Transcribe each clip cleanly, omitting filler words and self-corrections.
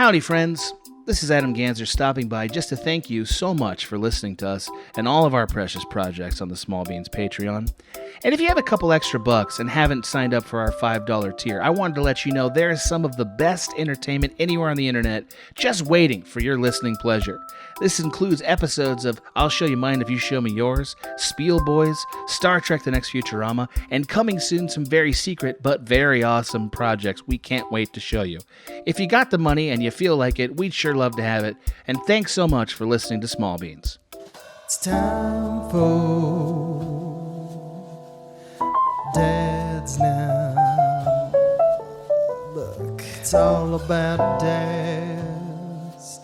Howdy, friends. This is Adam Ganser stopping by just to thank you so much for listening to us and all of our precious projects on the Small Beans Patreon. And if you have a couple extra bucks and haven't signed up for our $5 tier, I wanted to let you know there is some of the best entertainment anywhere on the internet just waiting for your listening pleasure. This includes episodes of I'll Show You Mine If You Show Me Yours, Spiel Boys, Star Trek The Next Futurama, and coming soon some very secret but very awesome projects we can't wait to show you. If you got the money and you feel like it, we'd sure love to have it. And thanks so much for listening to Small Beans. It's time for dads now. Look, it's all about dads.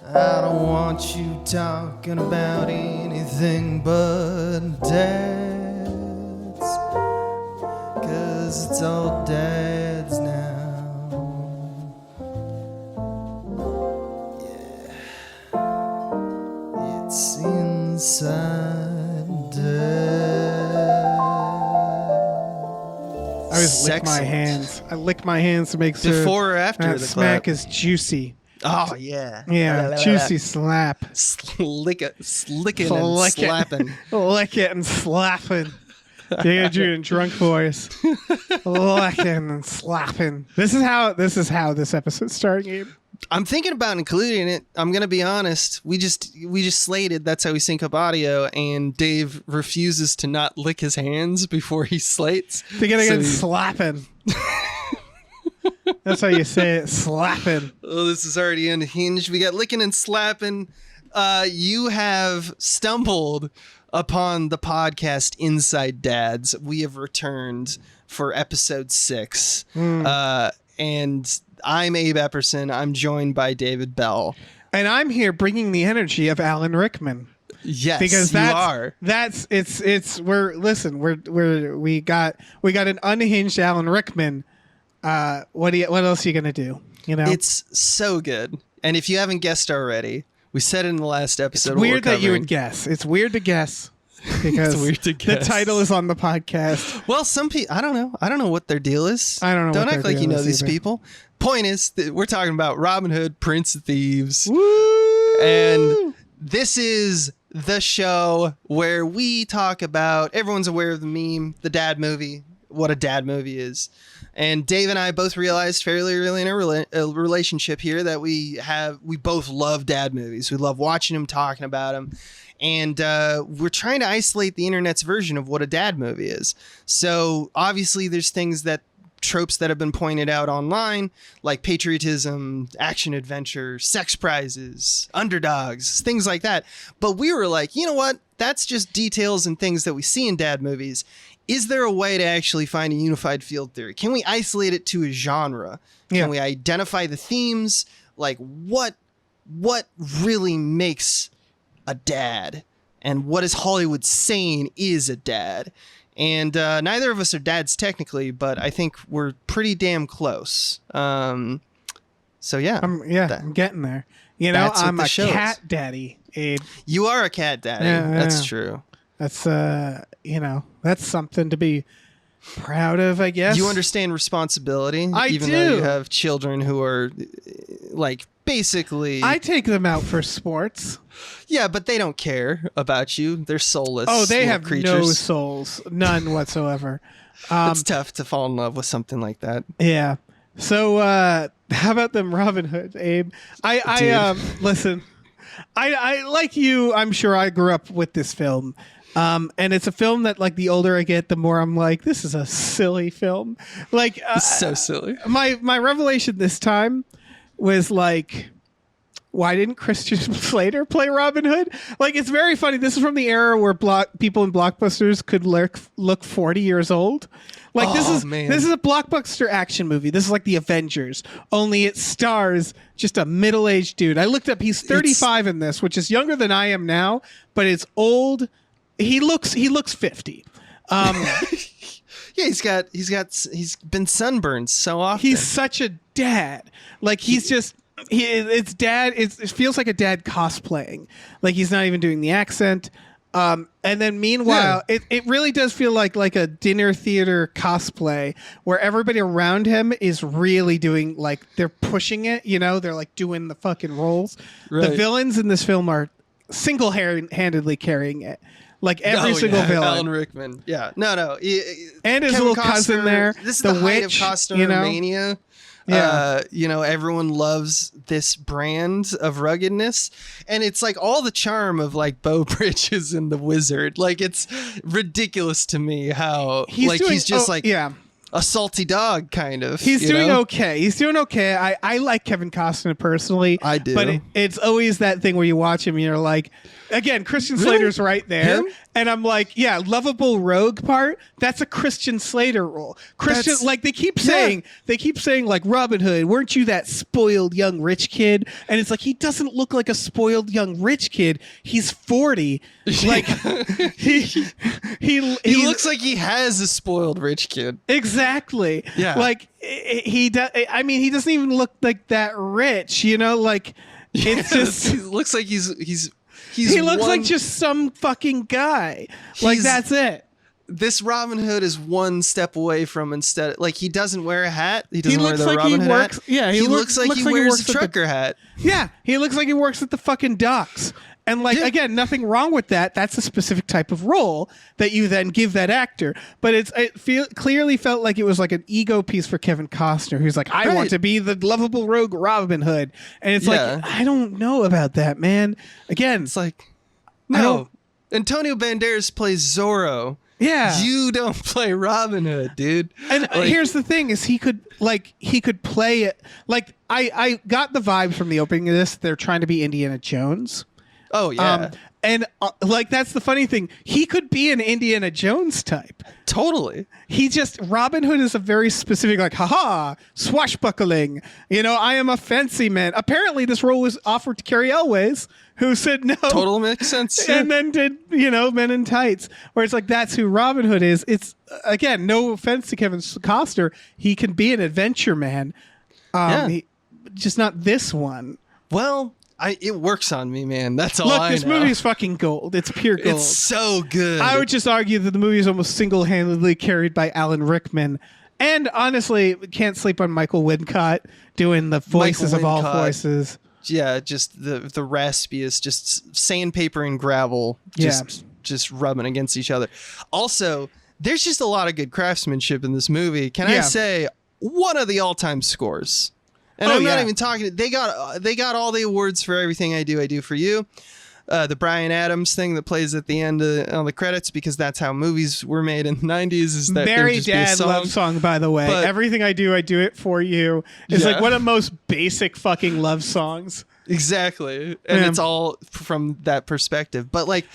I don't want you talking about anything but dads, 'cause it's all dads now. Yeah, it's inside dad. I always lick my hands. I lick my hands to make sure before or after that the smack clap. is juicy. Oh yeah, Yeah, juicy slap. Slicking and Lick it. slapping. Lick it and slapping. You're gonna do it in drunk voice. Licking and slapping. This is how this episode started, Gabe. I'm thinking about including it. I'm gonna be honest. We just slated. That's how we sync up audio, and Dave refuses to not lick his hands before he slates. They're gonna get slapping. That's how you say it, slapping. Oh, this is already unhinged. We got licking and slapping. You have stumbled upon the podcast Inside Dads. We have returned for episode 6. And I'm Abe Epperson. I'm joined by David Bell. And I'm here bringing the energy of Alan Rickman. Yes, Because you are. We got an unhinged Alan Rickman. What else are you gonna do? You know, It's so good. And if you haven't guessed already, we said it in the last episode. it's weird that you would guess. It's weird to guess because It's weird to the guess. title is on the podcast. Well, some people, I don't know. I don't know what their deal is. I don't know Don't what act their like you deal know is these either. people. Point is that we're talking about Robin Hood, Prince of Thieves. Woo! And this is the show where we talk about, everyone's aware of the meme, the dad movie, what a dad movie is. And Dave and I both realized fairly early in our relationship here that we both love dad movies. We love watching them, talking about them. And we're trying to isolate the internet's version of what a dad movie is. So obviously there's tropes that have been pointed out online, like patriotism, action adventure, sex prizes, underdogs, things like that. But we were like, you know what? That's just details and things that we see in dad movies. Is there a way to actually find a unified field theory? Can we isolate it to a genre? Yeah. Can we identify the themes? Like what really makes a dad? And what is Hollywood saying is a dad? And neither of us are dads technically, but I think we're pretty damn close. So yeah. I'm getting there. You know, That's what I'm the a show is. cat daddy, Abe. You are a cat daddy. Yeah, That's yeah. true. That's that's something to be proud of, I guess. You understand responsibility, I even do. though you have children who are like basically. I take them out for sports. Yeah, but they don't care about you. They're soulless. Oh, they little have no creatures. souls, none whatsoever. It's tough to fall in love with something like that. Yeah. So how about them Robin Hood, Abe? I listen. I like you. I'm sure I grew up with this film. And it's a film that, like, the older I get, the more I'm like, this is a silly film. Like, It's so silly. my revelation this time was like, why didn't Christian Slater play Robin Hood? Like, it's very funny. This is from the era where people in blockbusters could look 40 years old. Like, this is a blockbuster action movie. This is like the Avengers, only it stars just a middle-aged dude. I looked up, he's 35 in this, which is younger than I am now, but it's old. He looks 50. Yeah, he's been sunburned so often. He's such a dad. Like, he's just it's dad. It feels like a dad cosplaying. Like, he's not even doing the accent. And then meanwhile, it really does feel like a dinner theater cosplay where everybody around him is really doing like they're pushing it, they're like doing the fucking roles. Right. The villains in this film are single-handedly carrying it. Like every single villain. Alan Rickman. Yeah. No. And his Kevin little cousin Costner, there. This is the the height of witch, Costner mania. Yeah. Everyone loves this brand of ruggedness, and it's like all the charm of like Beau Bridges and the Wizard. Like it's ridiculous to me how he's just a salty dog kind of. He's doing okay. He's doing okay. I like Kevin Costner personally. I do. But it's always that thing where you watch him and you're like, again, Christian Slater's right there. Him? And I'm like, yeah, lovable rogue part, that's a Christian Slater role. They keep saying like Robin Hood, weren't you that spoiled young rich kid? And it's like, he doesn't look like a spoiled young rich kid. He's 40. Like he looks like he has a spoiled rich kid. Exactly. Yeah. Like he does. I mean, he doesn't even look like that rich. Like it's just. He looks like he looks like just some fucking guy. Like that's it. This Robin Hood is one step away from he doesn't wear a hat. He doesn't wear the Robin Hood hat. Yeah, he looks like he wears a trucker hat. Yeah, he looks like he works at the fucking docks. And again, nothing wrong with that. That's a specific type of role that you then give that actor. But clearly felt like it was like an ego piece for Kevin Costner, who's like, I want to be the lovable rogue Robin Hood. And it's like, I don't know about that, man. Again, it's like, no. Antonio Banderas plays Zorro. Yeah. You don't play Robin Hood, dude. And here's the thing is he could play it. Like I got the vibe from the opening of this. They're trying to be Indiana Jones. Oh yeah, that's the funny thing. He could be an Indiana Jones type. Totally. Robin Hood is a very specific, like, haha, swashbuckling. I am a fancy man. Apparently, this role was offered to Carrie Elways, who said no. Totally makes sense. And then did Men in Tights, where it's like that's who Robin Hood is. It's again, no offense to Kevin Costner, he can be an adventure man. Just not this one. Well. It works on me, man. That's all I know. Look, this movie is fucking gold. It's pure gold. It's so good. I would just argue that the movie is almost single-handedly carried by Alan Rickman. And honestly, can't sleep on Michael Wincott doing the voices of all voices. Yeah, just the raspiest, just sandpaper and gravel, just rubbing against each other. Also, there's just a lot of good craftsmanship in this movie. Can I say one of the all-time scores? And I'm not even talking. They got all the awards for Everything I Do for You. The Bryan Adams thing that plays at the end on the credits, because that's how movies were made in the 90s. Is that very dad love song, by the way. But Everything I Do It For You is like one of the most basic fucking love songs. Exactly. And it's all from that perspective. But like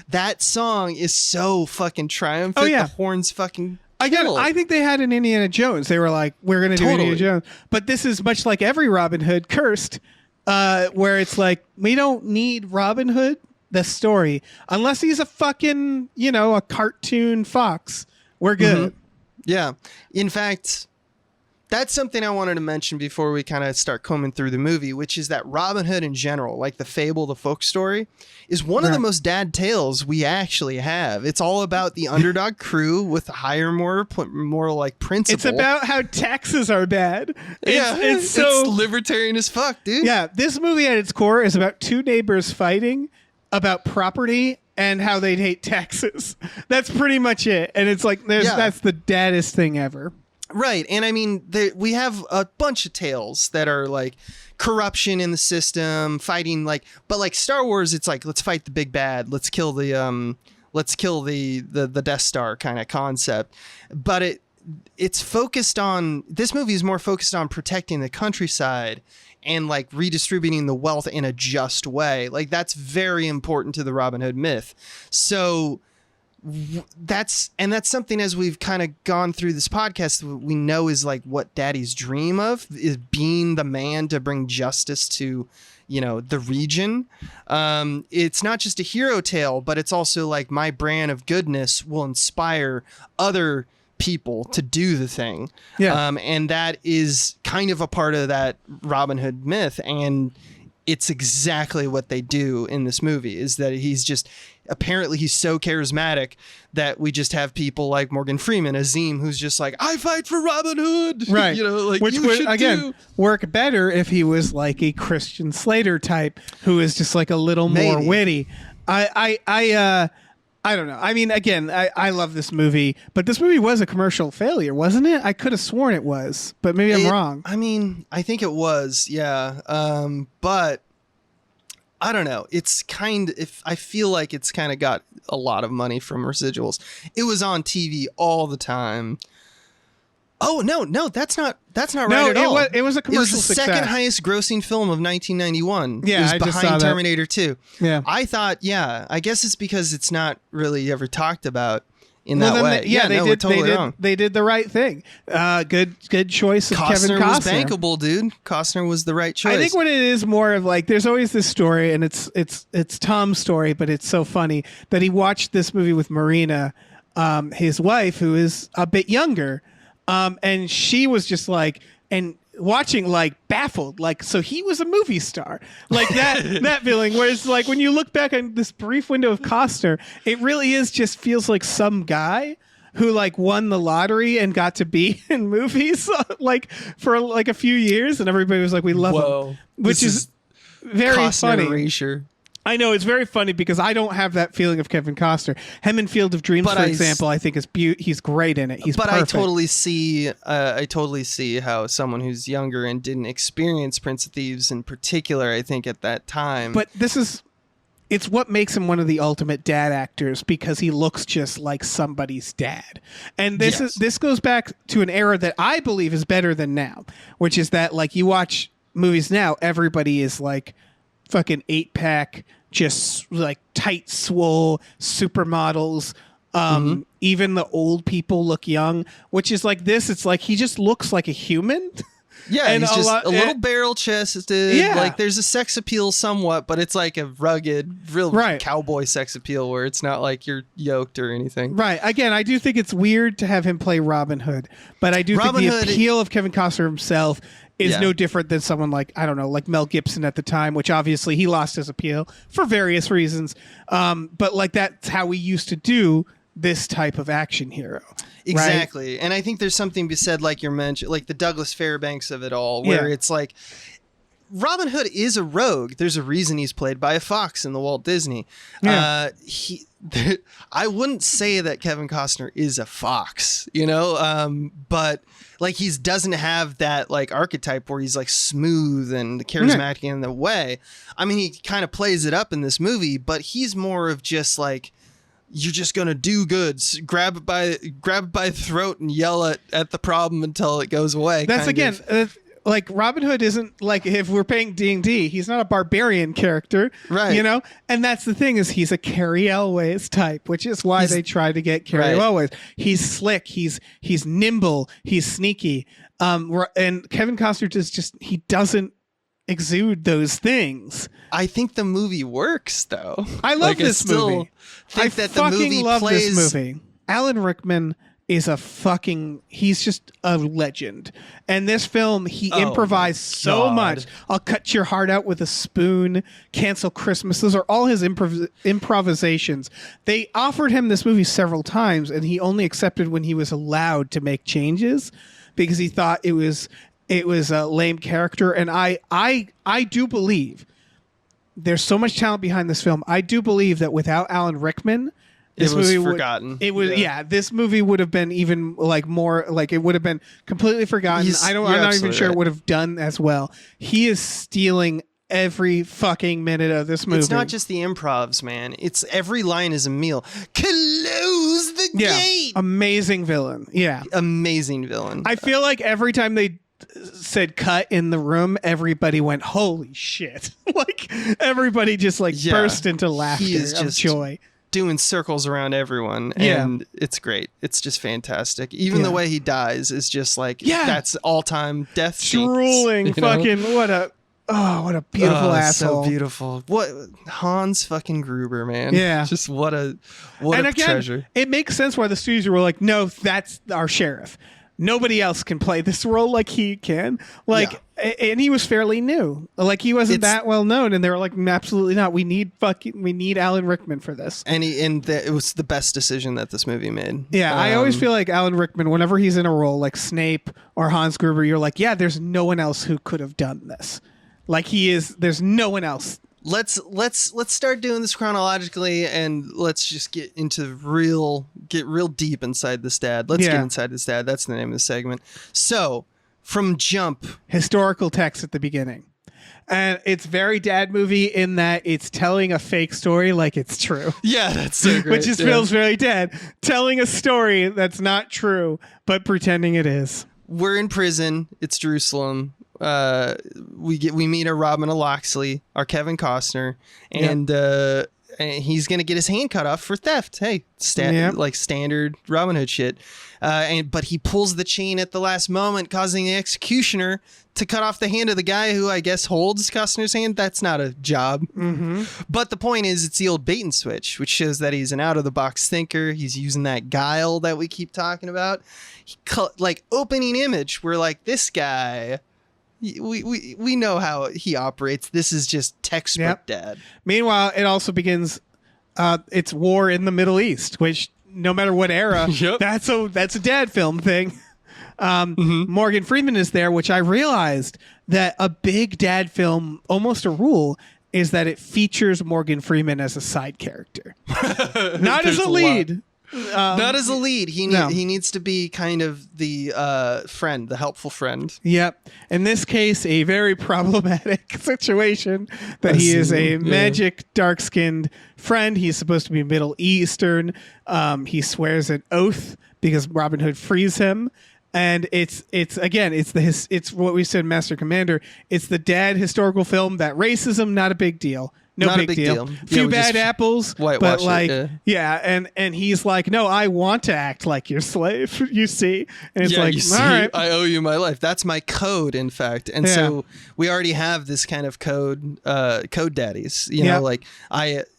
that song is so fucking triumphant. Oh, yeah. The horns fucking I think they had an Indiana Jones. They were like, we're going to do Indiana Jones. But this is much like every Robin Hood, Cursed, where it's like, we don't need Robin Hood, the story, unless he's a fucking, a cartoon fox. We're good. Mm-hmm. Yeah. In fact, that's something I wanted to mention before we kind of start combing through the movie, which is that Robin Hood in general, like the fable, the folk story, is one of the most dad tales we actually have. It's all about the underdog crew with a higher, more like principle. It's about how taxes are bad. It's libertarian as fuck, dude. Yeah, this movie at its core is about two neighbors fighting about property and how they'd hate taxes. That's pretty much it. And it's like, that's the daddest thing ever. Right. And I mean, we have a bunch of tales that are like corruption in the system, fighting but like Star Wars, it's like, let's fight the big bad. Let's kill the Death Star kind of concept. But it's focused on, this movie is more focused on protecting the countryside and like redistributing the wealth in a just way. Like that's very important to the Robin Hood myth. So that's something, as we've kind of gone through this podcast, we know is like what Daddy's dream of, is being the man to bring justice to, the region. It's not just a hero tale, but it's also like my brand of goodness will inspire other people to do the thing. Yeah. And that is kind of a part of that Robin Hood myth. And it's exactly what they do in this movie, is that apparently he's so charismatic that we just have people like Morgan Freeman, Azim, who's just like, I fight for Robin Hood. Right. Like, which you would, should again, work better if he was like a Christian Slater type who is just like a little more Maybe. witty. I don't know. I mean, again, I love this movie, but this movie was a commercial failure, wasn't it? I could have sworn it was, but maybe I'm wrong. I mean, I think it was, yeah. But I don't know. I feel like it's kind of got a lot of money from residuals. It was on TV all the time. Oh, no, that's not right at all. It was a commercial It was the success. second highest grossing film of 1991. Yeah, it was I just behind saw that. Terminator 2. Yeah. I thought, I guess it's because it's not really ever talked about in Well, that then way. We're totally wrong. They did the right thing. Good choice of Kevin Costner. Was bankable, dude. Costner was the right choice. I think what it is more of like, there's always this story, and it's Tom's story, but it's so funny that he watched this movie with Marina, his wife, who is a bit younger, and she was just like, and watching like baffled, like, so he was a movie star, like that feeling. Whereas like when you look back on this brief window of Costner, it really is just feels like some guy who like won the lottery and got to be in movies like for like a few years, and everybody was like, we love him, which is very Costner funny. erasure. I know, it's very funny because I don't have that feeling of Kevin Costner. Him in Field of Dreams, for example, I think is he's great in it. He's perfect. I totally see how someone who's younger and didn't experience Prince of Thieves in particular, I think at that time. But it's what makes him one of the ultimate dad actors, because he looks just like somebody's dad. And this goes back to an era that I believe is better than now, which is that like you watch movies now, everybody is like fucking 8-pack, just like tight swole supermodels. Even the old people look young, which is like this. It's like he just looks like a human. Yeah, and he's just a little barrel chested. Yeah. Like there's a sex appeal somewhat, but it's like a rugged, real cowboy sex appeal where it's not like you're yoked or anything. Right. Again, I do think it's weird to have him play Robin Hood, but I do think the appeal of Kevin Costner himself is no different than someone like, I don't know, like Mel Gibson at the time, which obviously he lost his appeal for various reasons. But like that's how we used to do this type of action hero. Exactly. Right? And I think there's something to be said, like you mentioned, like the Douglas Fairbanks of it all, where it's like Robin Hood is a rogue. There's a reason he's played by a fox in the Walt Disney. Yeah. I wouldn't say that Kevin Costner is a fox, but like he doesn't have that like archetype where he's like smooth and charismatic in the way. I mean, he kind of plays it up in this movie, but he's more of just like, you're just gonna do good, grab it by the throat and yell at the problem until it goes away. That's like Robin Hood isn't like, if we're playing D&D, he's not a barbarian character, right? And that's the thing, is he's a Carrie Elways type, which is why they try to get Carrie Elways. He's slick, he's nimble, he's sneaky, and Kevin Costner he doesn't exude those things. I think the movie works though. I love this movie. I fucking love this movie. Alan Rickman is he's just a legend. And this film, he improvised so much. I'll cut your heart out with a spoon, Cancel Christmas. Those are all his improvisations. They offered him this movie several times, and he only accepted when he was allowed to make changes, because he thought it was a lame character. And I do believe there's so much talent behind this film. I do believe that without Alan Rickman, this movie forgotten. This movie would have been even like more like, it would have been completely forgotten. I'm not even sure it would have done as well. He is stealing every fucking minute of this movie. It's not just the improvs, man. It's every line is a meal. Close the gate. Amazing villain. Yeah. Amazing villain. I feel like every time they said cut in the room, everybody went, holy shit. Like everybody just like burst into laughter of joy. Doing circles around everyone, and it's great. It's just fantastic. Even the way he dies is just like, that's all-time death drooling scenes, fucking what a beautiful asshole. So beautiful. What Hans fucking Gruber, man. Yeah. Just what a again, treasure. It makes sense why the studios were like, no, that's our sheriff. nobody else can play this role like he can. Like, and he was fairly new. Like, he wasn't that well known, and they were like, absolutely not. We need Alan Rickman for this. And it was the best decision that this movie made. Yeah, I always feel like Alan Rickman, whenever he's in a role like Snape or Hans Gruber, you're like, yeah, there's no one else who could have done this. Like, there's no one else. Let's start doing this chronologically, and let's just get real deep inside this dad. Let's get inside this dad. That's the name of the segment. So, from jump, historical text at the beginning. And it's very dad movie in that it's telling a fake story like it's true. Yeah, that's so great. Which just feels very dad. Telling a story that's not true, but pretending it is. We're in prison. It's Jerusalem. We meet our Robin Loxley, our Kevin Costner, and he's gonna get his hand cut off for theft. Hey, standard Robin Hood shit. But he pulls the chain at the last moment, causing the executioner to cut off the hand of the guy who I guess holds Costner's hand. That's not a job. Mm-hmm. But the point is, it's the old bait and switch, which shows that he's an out of the box thinker. He's using that guile that we keep talking about. Like opening image, we're like, this guy. We know how he operates. This is just textbook dad. Meanwhile, it also begins. It's war in the Middle East, which no matter what era, that's a dad film thing. Morgan Freeman is there, which I realized that a big dad film, almost a rule, is that it features Morgan Freeman as a side character, not as a lead. Not as a lead. He needs to be kind of the friend, the helpful friend. Yep. In this case, a very problematic situation that he is a magic dark-skinned friend. He's supposed to be Middle Eastern. He swears an oath because Robin Hood frees him. And it's what we said in Master Commander. It's the dad historical film that racism, not a big deal. Not a big deal. Few bad apples, but like, and he's like, no, I want to act like your slave. You see, and it's like, all right, I owe you my life. That's my code, in fact. And so we already have this kind of code daddies. You know, like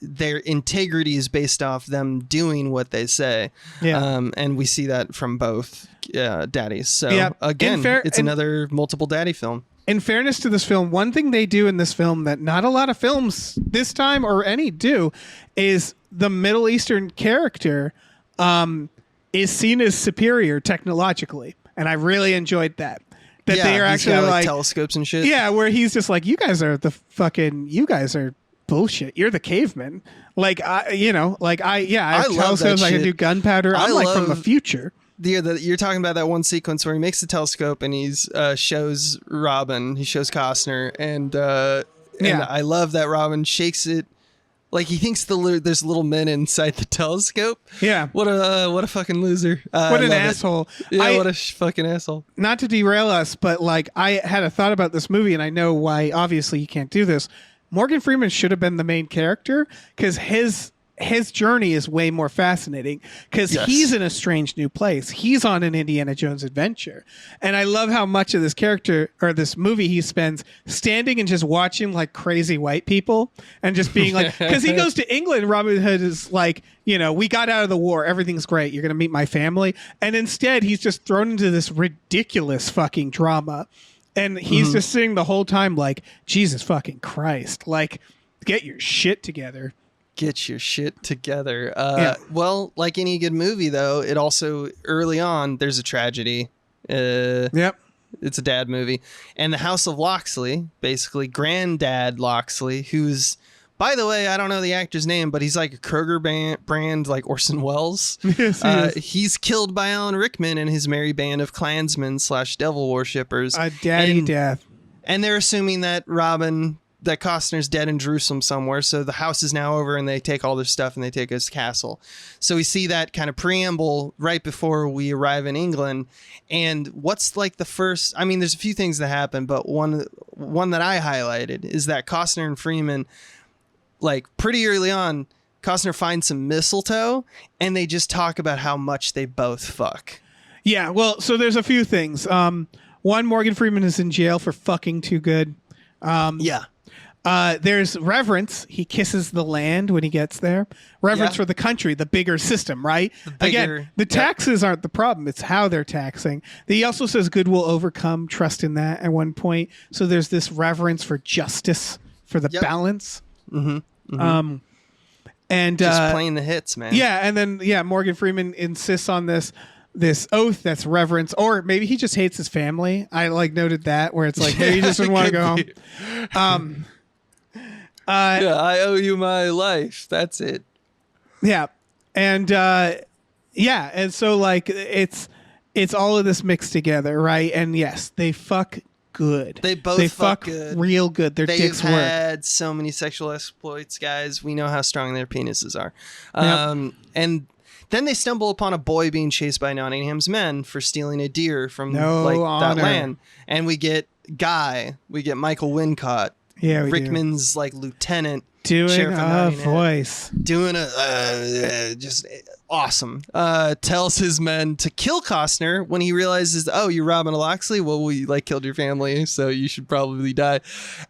their integrity is based off them doing what they say. Yeah, and we see that from both daddies. So again, it's another multiple daddy film. In fairness to this film, one thing they do in this film that not a lot of films this time or any do is the Middle Eastern character is seen as superior technologically. And I really enjoed that. That they are actually like telescopes and shit. Yeah, where he's just like, you guys are bullshit. You're the cavemen. Like, I have telescopes, I can do gunpowder. I'm like from the future. You're talking about that one sequence where he makes the telescope and he's shows Robin, he shows Costner, and I love that Robin shakes it like he thinks there's little men inside the telescope. Yeah, what a fucking loser! What an asshole! Yeah, what a fucking asshole! Not to derail us, but like I had a thought about this movie, and I know why. Obviously, you can't do this. Morgan Freeman should have been the main character because his journey is way more fascinating because he's in a strange new place. He's on an Indiana Jones adventure. And I love how much of this character or this movie he spends standing and just watching like crazy white people and just being like, because he goes to England, Robin Hood is like, we got out of the war. Everything's great. You're going to meet my family. And instead he's just thrown into this ridiculous fucking drama. And he's just sitting the whole time like, Jesus fucking Christ, like get your shit together. Get your shit together. Well, like any good movie, though, it also, early on, there's a tragedy. It's a dad movie. And the House of Loxley, basically, Granddad Loxley, who's, by the way, I don't know the actor's name, but he's like a Kroger brand, like Orson Welles. Yes, he's killed by Alan Rickman and his merry band of Klansmen / devil worshippers. A daddy death. And they're assuming that Costner's dead in Jerusalem somewhere, so the house is now over and they take all their stuff and they take his castle. So we see that kind of preamble right before we arrive in England. And what's like the first, I mean, there's a few things that happen, but one that I highlighted is that Costner and Freeman, like pretty early on, Costner finds some mistletoe and they just talk about how much they both fuck. Yeah, well, so there's a few things. One, Morgan Freeman is in jail for fucking too good. There's reverence. He kisses the land when he gets there. Reverence for the country, the bigger system, right? Again, the taxes aren't the problem. It's how they're taxing. He also says good will overcome, trust in that at one point. So there's this reverence for justice, for the balance. And just playing the hits, man. Yeah, and then Morgan Freeman insists on this oath that's reverence, or maybe he just hates his family. I noted that where it's like maybe he just doesn't want to go home. I owe you my life. That's it. Yeah, and and so it's all of this mixed together, right? And yes, they fuck good. They fuck good, real good. Their dicks work. They've had so many sexual exploits, guys. We know how strong their penises are. And then they stumble upon a boy being chased by Nottingham's men for stealing a deer from that land, and we get Michael Wincott. Yeah, Rickman's lieutenant doing a voice, doing a just awesome. Tells his men to kill Costner when he realizes, oh, you're Robin Loxley. Well, we killed your family, so you should probably die.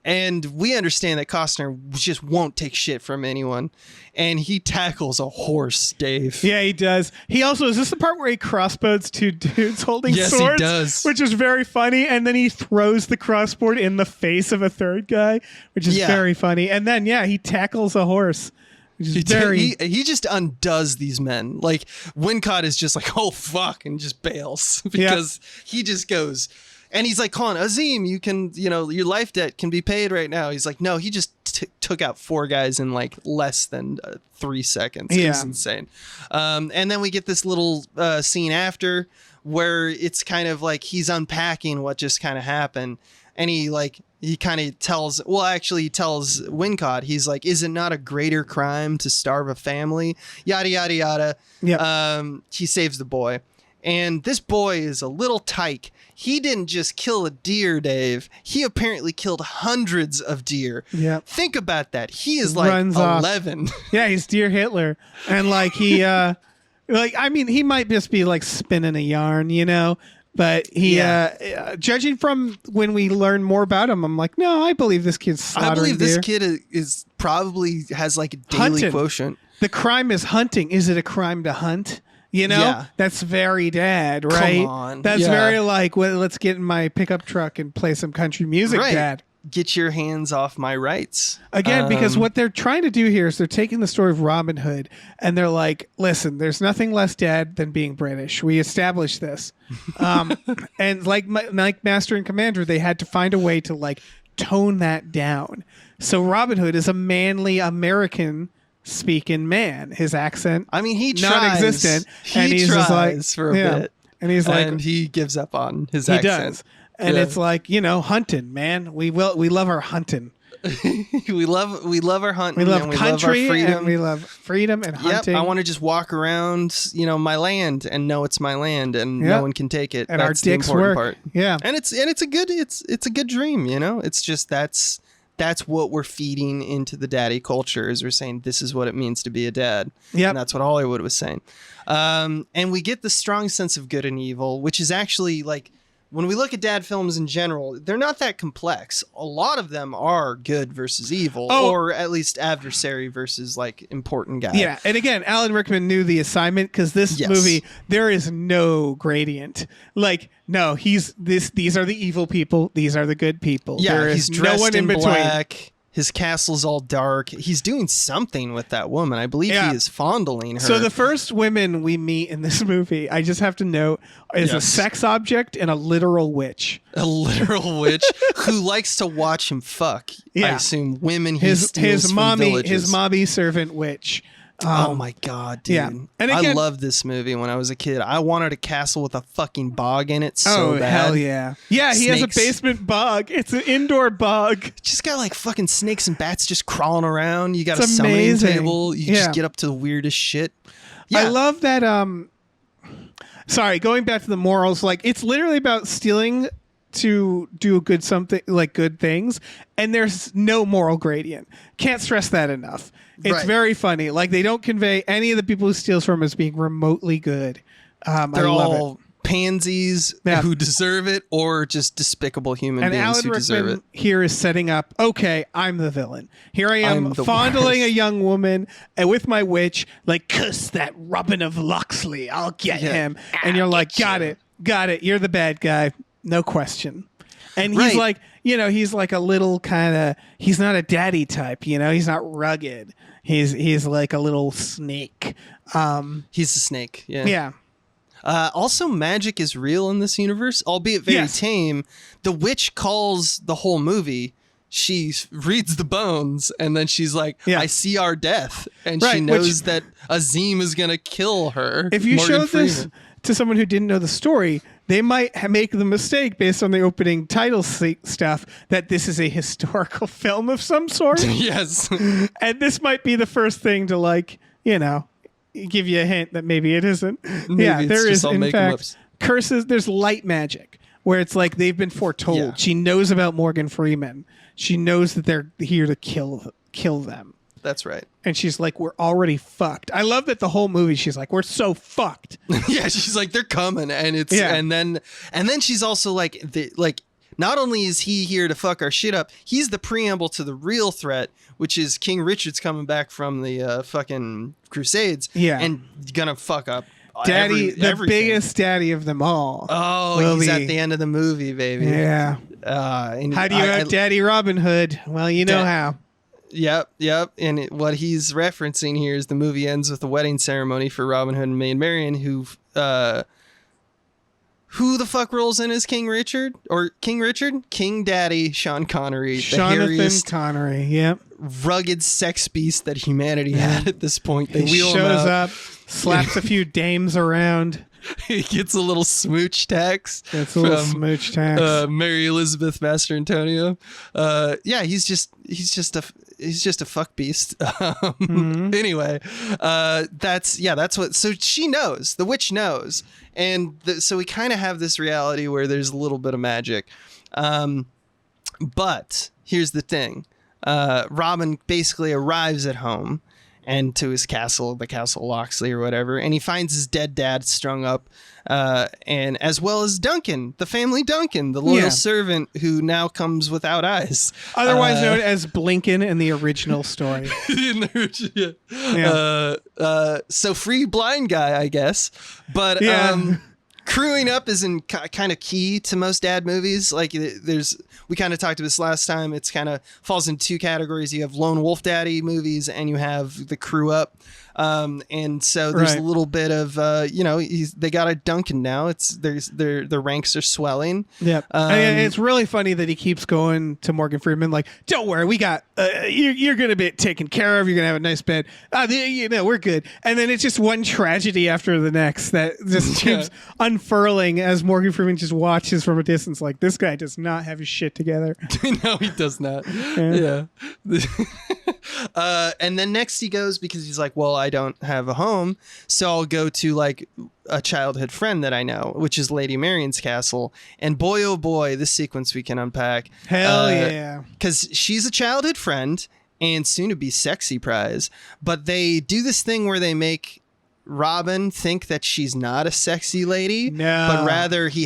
And we understand that Costner just won't take shit from anyone, and he tackles a horse, Dave. Yeah, he does. He also, is this the part where he crossbows two dudes holding swords? Yes, he does. Which is very funny. And then he throws the crossbow in the face of a third guy, which is very funny. And then, he tackles a horse. Which is he just undoes these men. Wincott is just oh fuck, and just bails because he just goes, and he's calling Azim, you can, your life debt can be paid right now. He's like, no, he just took out 4 guys in less than 3 seconds. It's insane. And then we get this little scene after where it's kind of he's unpacking what just kind of happened, and he kind of tells Wincott, he's like, is it not a greater crime to starve a family? Yada, yada, yada. Yep. He saves the boy. And this boy is a little tyke. He didn't just kill a deer, Dave. He apparently killed hundreds of deer. Yeah. Think about that. He is Runs 11. Yeah, he's Deer Hitler. And he, he might just be spinning a yarn, But he, judging from when we learn more about him, I'm like, no, I believe this kid's slaughtering I believe this deer. kid is probably has a daily Hunting. quotient. The crime is hunting. Is it a crime to hunt? That's very dad, right? Come on. That's very let's get in my pickup truck and play some country music, dad. Get your hands off my rights. Again, because what they're trying to do here is they're taking the story of Robin Hood and they're like, listen, there's nothing less dad than being British. We established this. And like Master and Commander, they had to find a way to tone that down. So Robin Hood is a manly American speaking man. His accent, he tries. Non-existent. And he's tries just for a bit. And he's and he gives up on his accent. He does. And it's hunting, man. We love our hunting. we love our hunting. We love and country, love our freedom. and we love freedom and hunting. I want to just walk around, my land and know it's my land and no one can take it. And that's our dicks the important work. part. Yeah. And it's a good dream, It's just that's what we're feeding into the daddy culture, is we're saying this is what it means to be a dad. Yeah. And that's what Hollywood was saying. And we get the strong sense of good and evil, which is actually when we look at dad films in general, they're not that complex. A lot of them are good versus evil, or at least adversary versus important guy. Yeah, and again, Alan Rickman knew the assignment because this movie, there is no gradient. No, these are the evil people. These are the good people. Yeah, there he's is dressed no one in between. black. His castle's all dark. He's doing something with that woman. I believe he is fondling her. So the first women we meet in this movie, I just have to note, is a sex object and a literal witch. A literal witch who likes to watch him fuck. Yeah. I assume women he steals his from mommy, villages. his mommy servant witch. Oh my god, dude. Yeah. And again, I loved this movie when I was a kid. I wanted a castle with a fucking bog in it so bad. Hell yeah. Yeah, he has a basement bog. It's an indoor bog. Just got fucking snakes and bats just crawling around. You got It's a summoning amazing. table. You just get up to the weirdest shit. Yeah. I love that sorry, going back to the morals, it's literally about stealing to do good things, and there's no moral gradient. Can't stress that enough. It's very funny. They don't convey any of the people who steals from as being remotely good. They're I love all pansies Yeah. who deserve it or just despicable human And beings Alan who deserve Rickman it. here is setting up, okay, I'm the villain. Here I am I'm the fondling a worst. young woman and with my witch, like, cuss that Robin of Locksley. I'll get Yeah. him. And you're like, got it. You're the bad guy. No question. And he's Right. like, he's like a little kind of, he's not a daddy type, he's not rugged. He's like a little snake. He's a snake. Yeah. Yeah. Also, magic is real in this universe, albeit very Yes. tame. The witch calls the whole movie. She reads the bones, and then she's like, Yeah. I see our death. And Right, she which- knows that Azim is going to kill her. If you Morgan showed this Freeman. to someone who didn't know the story, they might make the mistake based on the opening title stuff that this is a historical film of some sort. Yes. And this might be the first thing to, like, give you a hint that maybe it isn't. Yeah, it's there just is, all in make-em-ups. fact, curses. There's light magic where it's like they've been foretold. Yeah. She knows about Morgan Freeman. She knows that they're here to kill them. That's right. And she's like, we're already fucked. I love that the whole movie, she's like, we're so fucked. Yeah, she's like, they're coming, and it's Yeah. and then she's also like, not only is he here to fuck our shit up, he's the preamble to the real threat, which is King Richard's coming back from the fucking Crusades, Yeah. and gonna fuck up Daddy, the everything. biggest daddy of them all. Oh, will he's be- at the end of the movie, baby. Yeah. And How do you have Daddy Robin Hood? Well, you know how. Yep. And what he's referencing here is the movie ends with a wedding ceremony for Robin Hood and Maid Marian, who the fuck rolls in as King Richard? Or King Richard? King Daddy Sean Connery, the Jonathan hairiest, Connery. Yep. rugged sex beast that humanity had at this point. They He wheel him shows out. up, slaps a few dames around. He gets a little smooch tax. It's a little from, smooch tax. Mary Elizabeth Master Antonio. Yeah, he's just a fuck beast. Anyway, that's what. So she knows. The witch knows, and so we kind of have this reality where there's a little bit of magic. But here's the thing: Robin basically arrives at home and to his castle, the Castle Locksley or whatever, and he finds his dead dad strung up, and as well as Duncan, the family Duncan, the loyal Yeah. servant who now comes without eyes. Otherwise known as Blinken in the original story. In the- yeah. So free blind guy, I guess. But Yeah. crewing up is kind of key to most dad movies. Like we kind of talked about this last time. It's kind of falls in two categories. You have lone wolf daddy movies, and you have the crew up. And so there's Right. a little bit of they got a Duncan now. Their ranks are swelling. Yep. And it's really funny that he keeps going to Morgan Freeman like, don't worry, we got you're gonna be taken care of. You're gonna have a nice bed. We're good. And then it's just one tragedy after the next that just keeps unfurling as Morgan Freeman just watches from a distance like, this guy does not have his shit together. No, he does not. Yeah. And then next he goes because he's like, well, I don't have a home, so I'll go to like a childhood friend that I know, which is Lady Marian's castle. And boy, oh boy, this sequence we can unpack. Hell yeah. Because she's a childhood friend and soon to be sexy prize. But they do this thing where they make Robin think that she's not a sexy lady, No. but rather she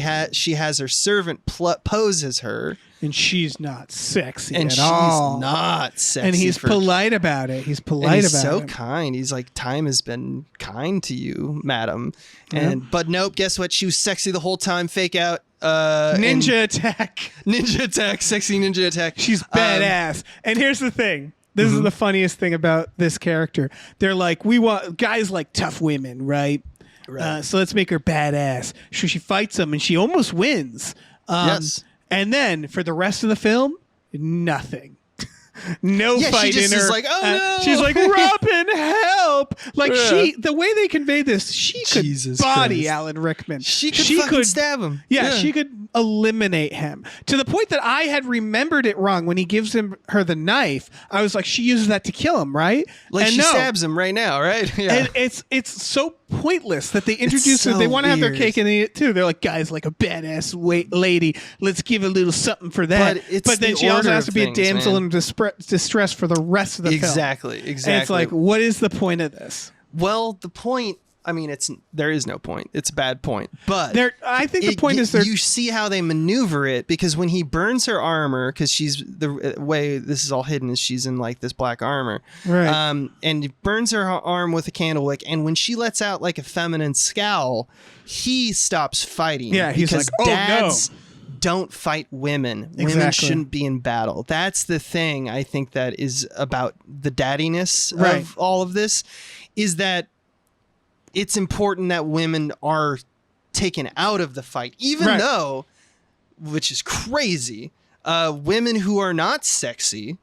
has her servant pose as her. And she's not sexy And at she's all. not sexy. And he's for- polite about it. He's and polite he's about so it. kind. He's like, time has been kind to you, madam. Yeah. But nope, guess what? She was sexy the whole time. Fake out. Ninja attack. Ninja attack. Sexy ninja attack. She's badass. And here's the thing. This is the funniest thing about this character. They're like, we want guys like tough women, right? Right. So let's make her badass. So she fights them and she almost wins. Yes. And then for the rest of the film, nothing. No Yeah, she fight just in her. is like, oh, no. She's like, Robin, help! Like Yeah. the way they convey this, she could Jesus body Christ. Alan Rickman. She could fucking stab him. Yeah, she could eliminate him to the point that I had remembered it wrong when he gives her the knife. I was like, she uses that to kill him, right? Like and she no. stabs him right now, right? Yeah. And it's so pointless that they introduce so it. They want to have their weird. cake and eat it too. They're like, guys, like a badass lady. Let's give a little something for that. But it's then the she also order has to of be things, a damsel man. in distress for the rest of the film. Exactly. And it's like, what is the point of this? Well, the point I mean, there is no point. It's a bad point. But I think the point is you see how they maneuver it, because when he burns her armor, because she's the way this is all hidden is she's in like this black armor, right? And he burns her arm with a candle wick, and when she lets out like a feminine scowl, he stops fighting. Yeah, he's because like, dads don't fight women. Women Exactly. shouldn't be in battle. That's the thing I think that is about the daddiness Right. of all of this, is that it's important that women are taken out of the fight, even Right. though, which is crazy, women who are not sexy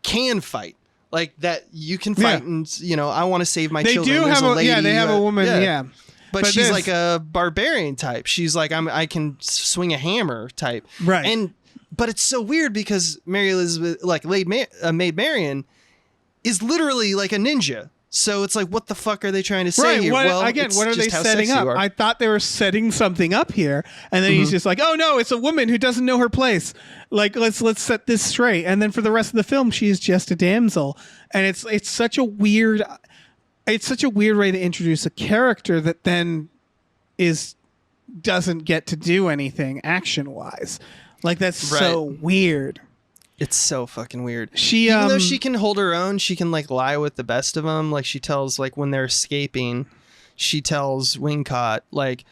can fight. Like that, you can fight, Yeah. and I want to save my They children. do There's have a lady, they have a woman, yeah. But she's this- like a barbarian type. She's like, I can swing a hammer type. Right. But it's so weird because Mary Elizabeth, like Maid Marian, is literally like a ninja. So it's like, what the fuck are they trying to say here? What, Well, again, it's what are they just how setting sexy up? you are. I thought they were setting something up here, and then he's just like, "Oh no, it's a woman who doesn't know her place. Like, let's set this straight." And then for the rest of the film, she's just a damsel, and it's such a weird way to introduce a character that then doesn't get to do anything action wise. Like that's so weird. It's so fucking weird. She Even though she can hold her own, she can like lie with the best of them. Like she tells, like when they're escaping, she tells Wingcott, like,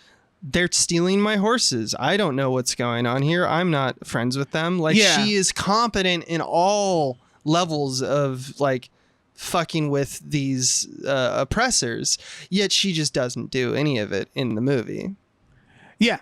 they're stealing my horses. I don't know what's going on here. I'm not friends with them. Like she is competent in all levels of like fucking with these oppressors. Yet she just doesn't do any of it in the movie. Yeah.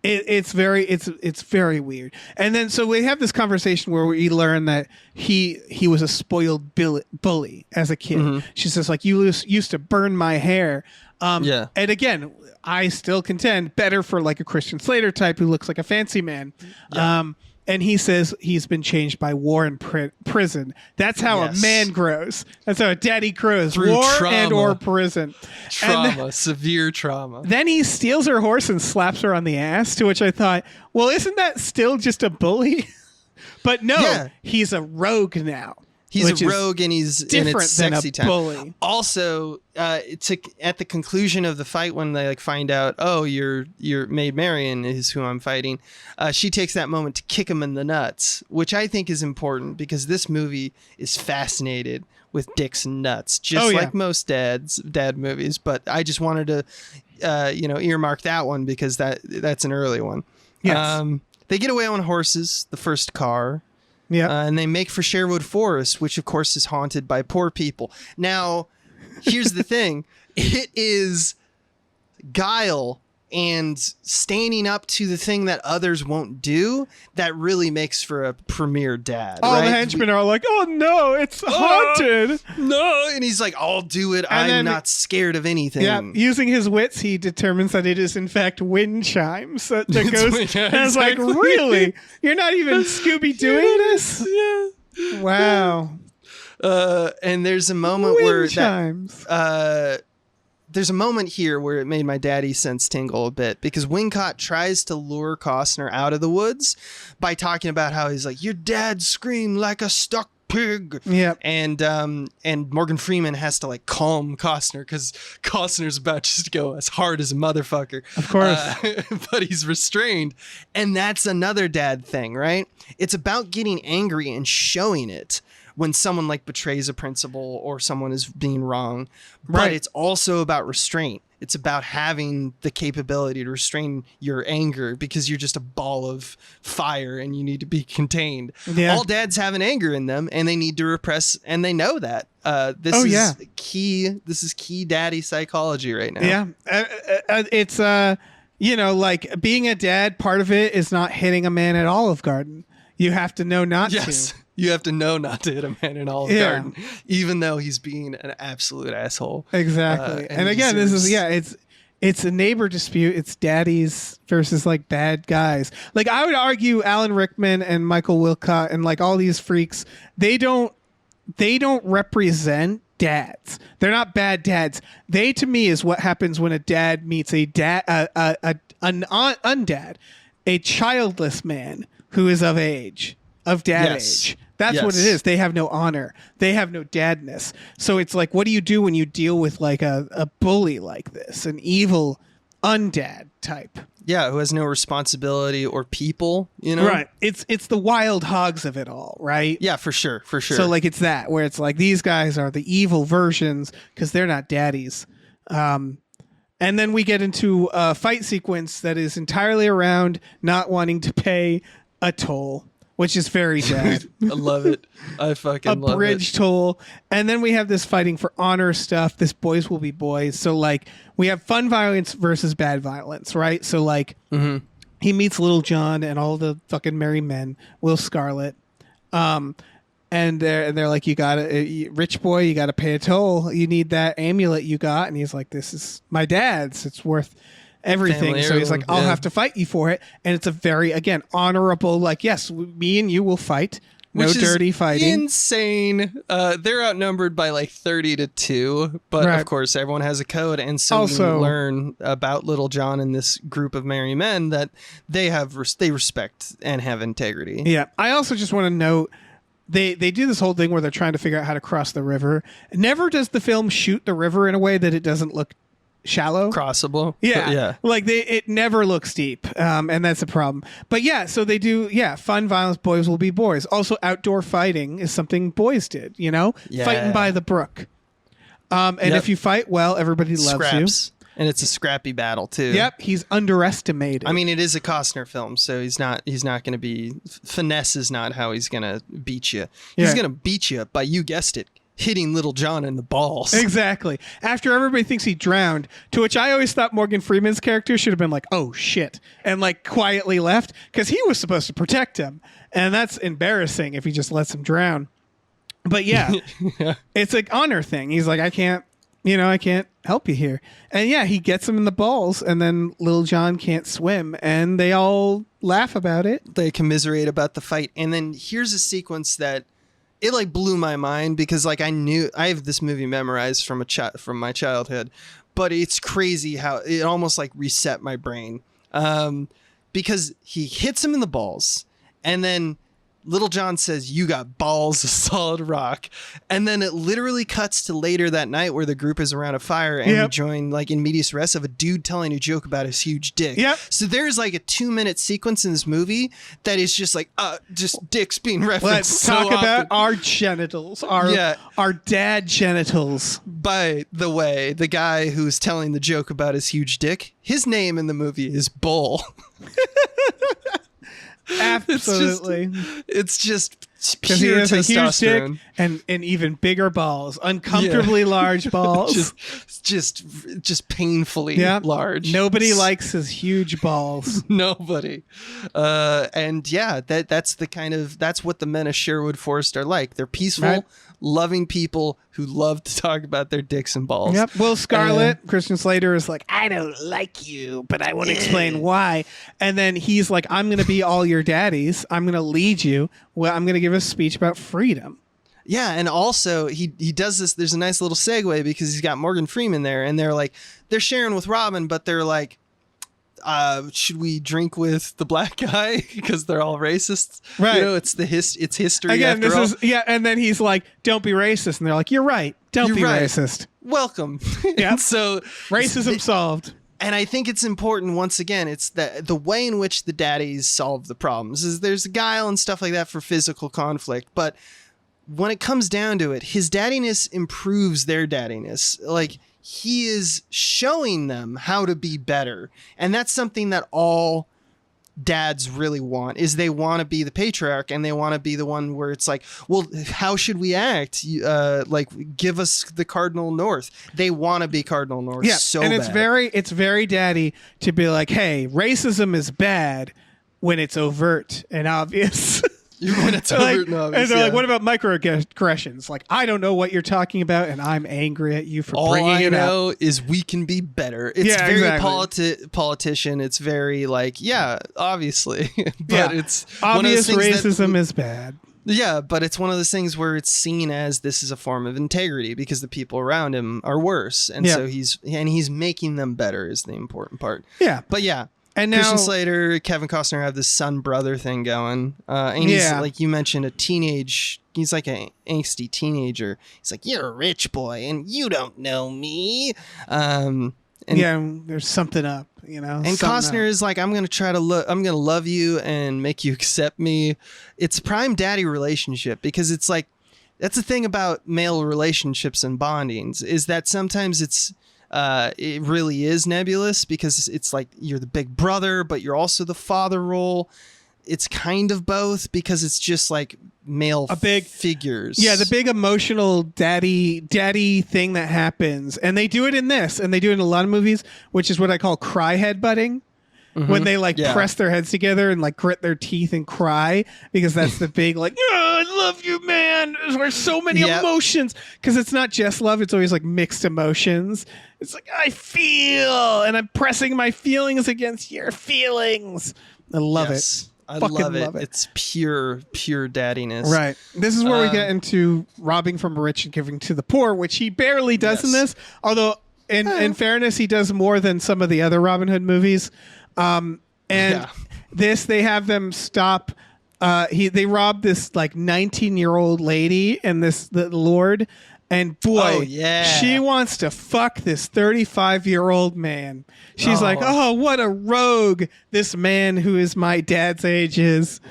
It's very weird. And then so we have this conversation where we learn that he was a spoiled bully as a kid. She says like, you used to burn my hair. And again, I still contend better for like a Christian Slater type who looks like a fancy man. And he says he's been changed by war and prison. That's how a man grows. That's how a daddy grows. Through war trauma. and or prison. Trauma, severe trauma. Then he steals her horse and slaps her on the ass, to which I thought, well, isn't that still just a bully? But no, he's a rogue now. He's a rogue, and he's in different its sexy than a time. bully. Also, at the conclusion of the fight, when they like find out, oh, your Maid Marian is who I'm fighting, she takes that moment to kick him in the nuts, which I think is important because this movie is fascinated with dicks and nuts, just like most dad movies. But I just wanted to, earmark that one because that's an early one. Yes. They get away on horses, the first car. Yeah. And they make for Sherwood Forest, which of course is haunted by poor people. Now, here's the thing. It is guile and standing up to the thing that others won't do that really makes for a premier dad. All right? the henchmen are like, oh no, it's haunted. No. And he's like, I'll do it. And I'm then- not scared of anything. Yeah, using his wits, he determines that it is in fact wind chimes that goes. And I was like, exactly. really? You're not even Scooby doing this? Yeah. Wow. And there's a moment Wind where chimes. there's a moment here where it made my daddy sense tingle a bit because Wingcott tries to lure Costner out of the woods by talking about how he's like, your dad screamed like a stuck pig. Yep. And Morgan Freeman has to like calm Costner because Costner's about just to go as hard as a motherfucker. Of course. But he's restrained. And that's another dad thing, right? It's about getting angry and showing it when someone like betrays a principle or someone is being wrong. But Right. it's also about restraint. It's about having the capability to restrain your anger because you're just a ball of fire and you need to be contained. Yeah. All dads have an anger in them and they need to repress, and they know that. This Oh, is yeah. key. This is key daddy psychology right now. Yeah. It's, like being a dad, part of it is not hitting a man at Olive Garden. You have to know not Yes. to. You have to know not to hit a man in Olive Yeah. Garden, even though he's being an absolute asshole. Exactly. And and he again, deserves- it's a neighbor dispute. It's daddies versus like bad guys. Like I would argue Alan Rickman and Michael Wilcott and like all these freaks, they don't represent dads. They're not bad dads. They to me is what happens when a dad meets an undad, a childless man who is of age, of dad Yes. age. That's what it Yes. is. They have no honor. They have no dadness. So it's like, what do you do when you deal with like a bully like this, an evil undad type? Yeah, who has no responsibility or people, you know? Right. It's the wild hogs of it all, right? Yeah, for sure. So like it's that where it's like these guys are the evil versions because they're not daddies. And then we get into a fight sequence that is entirely around not wanting to pay a toll, which is very dad. I love it. I fucking A love bridge toll. And then we have this fighting for honor stuff, this boys will be boys. So like we have fun violence versus bad violence, right? So like he meets Little John and all the fucking merry men, Will Scarlet. And they're like, you gotta, rich boy, you gotta pay a toll. You need that amulet you got. And he's like, this is my dad's. It's worth everything. Family So he's like, heirloom, I'll yeah. have to fight you for it. And it's a very, again, honorable, like, yes, me and you will fight. No Which is dirty fighting. Insane. They're outnumbered by like 30-2, but Right. of course everyone has a code, and so Also- we learn about Little John and this group of merry men that they respect and have integrity. Yeah. I also just want to note they do this whole thing where they're trying to figure out how to cross the river. Never does the film shoot the river in a way that it doesn't look shallow. Crossable. Yeah, But yeah. like it never looks deep, and that's a problem. But yeah, so they do. Yeah, fun violence. Boys will be boys. Also, outdoor fighting is something boys did. You know, Yeah. fighting by the brook. And Yep. if you fight well, everybody loves Scraps. And it's a scrappy battle too. you. Yep, he's underestimated. I mean, it is a Costner film, so he's not going to be finesse is not how he's going to beat you. He's Yeah. going to beat you by, you guessed it, hitting Little John in the balls. exactly. After everybody thinks he drowned, to which I always thought Morgan Freeman's character should have been like, "Oh shit," and like quietly left because he was supposed to protect him, and that's embarrassing if he just lets him drown. But yeah, it's an honor thing. He's like, I can't help you here. And yeah, he gets him in the balls, and then Little John can't swim, and they all laugh about it. They commiserate about the fight, and then here's a sequence that it like blew my mind because like I have this movie memorized from from my childhood, but it's crazy how it almost like reset my brain because he hits him in the balls, and then Little John says, "You got balls of solid rock," and then it literally cuts to later that night where the group is around a fire and we Yep. join like in medias res of a dude telling a joke about his huge dick. Yep. So there's like a 2-minute sequence in this movie that is just like just dicks being referenced. Let's so talk about often. our genitals, our dad genitals. By the way, the guy who's telling the joke about his huge dick, his name in the movie is Bull. Absolutely. It's just Because he pure has a huge testosterone. dick and even bigger balls, uncomfortably large balls. just painfully Yeah. large. Nobody likes his huge balls. Nobody. And yeah, that's what the men of Sherwood Forest are like. They're peaceful, Right. loving people who love to talk about their dicks and balls. Yep. Will Scarlet, Christian Slater is like, I don't like you, but I won't explain why. And then he's like, I'm going to be all your daddies. I'm going to lead you. Well, I'm going to give a speech about freedom. Yeah, and also he does this. There's a nice little segue because he's got Morgan Freeman there, and they're sharing with Robin, but they're like, should we drink with the black guy because they're all racists? Right. You know, it's history. Again, after all. and then he's like, don't be racist. And they're like, you're right. Don't You're be right. racist. Welcome. Yeah. And so Racism solved. And I think it's important, once again, it's the way in which the daddies solve the problems is there's guile and stuff like that for physical conflict. But when it comes down to it, his daddiness improves their daddiness. Like, he is showing them how to be better. And that's something that all dads really want, is they want to be the patriarch, and they want to be the one where it's like, well, how should we act? Like, give us the cardinal north. They want to be cardinal north. Yeah. So and bad. it's very daddy to be like, hey, racism is bad when it's overt and obvious. When it's Like, overt and obvious, and they're yeah. like, what about microaggressions? Like, I don't know what you're talking about, and I'm angry at you for All bringing I it up. know is we can be better. It's Yeah, very exactly. politician. It's very like, yeah, obviously, but Yeah. it's Obvious one of those things racism is bad. Yeah, but it's one of those things where it's seen as this is a form of integrity because the people around him are worse, and Yeah. so he's making them better is the important part. Yeah. But yeah, And now Christian Slater, Kevin Costner have this son-brother thing going. And he's, like you mentioned, he's like an angsty teenager. He's like, you're a rich boy and you don't know me. And there's something up, you know. And Costner is like, I'm going to love you and make you accept me. It's prime daddy relationship, because it's like, that's the thing about male relationships and bondings, is that sometimes it really is nebulous, because it's like you're the big brother, but you're also the father role. It's kind of both, because it's just like male figures. Yeah, the big emotional daddy thing that happens. And they do it in this, and they do it in a lot of movies, which is what I call cry headbutting. Mm-hmm. When they press their heads together and like grit their teeth and cry, because that's the big like, oh, I love you, man. There's so many emotions, because it's not just love. It's always like mixed emotions. It's like, I feel, and I'm pressing my feelings against your feelings. I love it. I love it. It's pure daddiness. Right. This is where we get into robbing from the rich and giving to the poor, which he barely does in this. Although, in fairness, he does more than some of the other Robin Hood movies. This, they have them stop. They rob this like 19-year-old lady and the Lord, and boy, she wants to fuck this 35-year-old man. She's like, oh, what a rogue this man who is my dad's age is.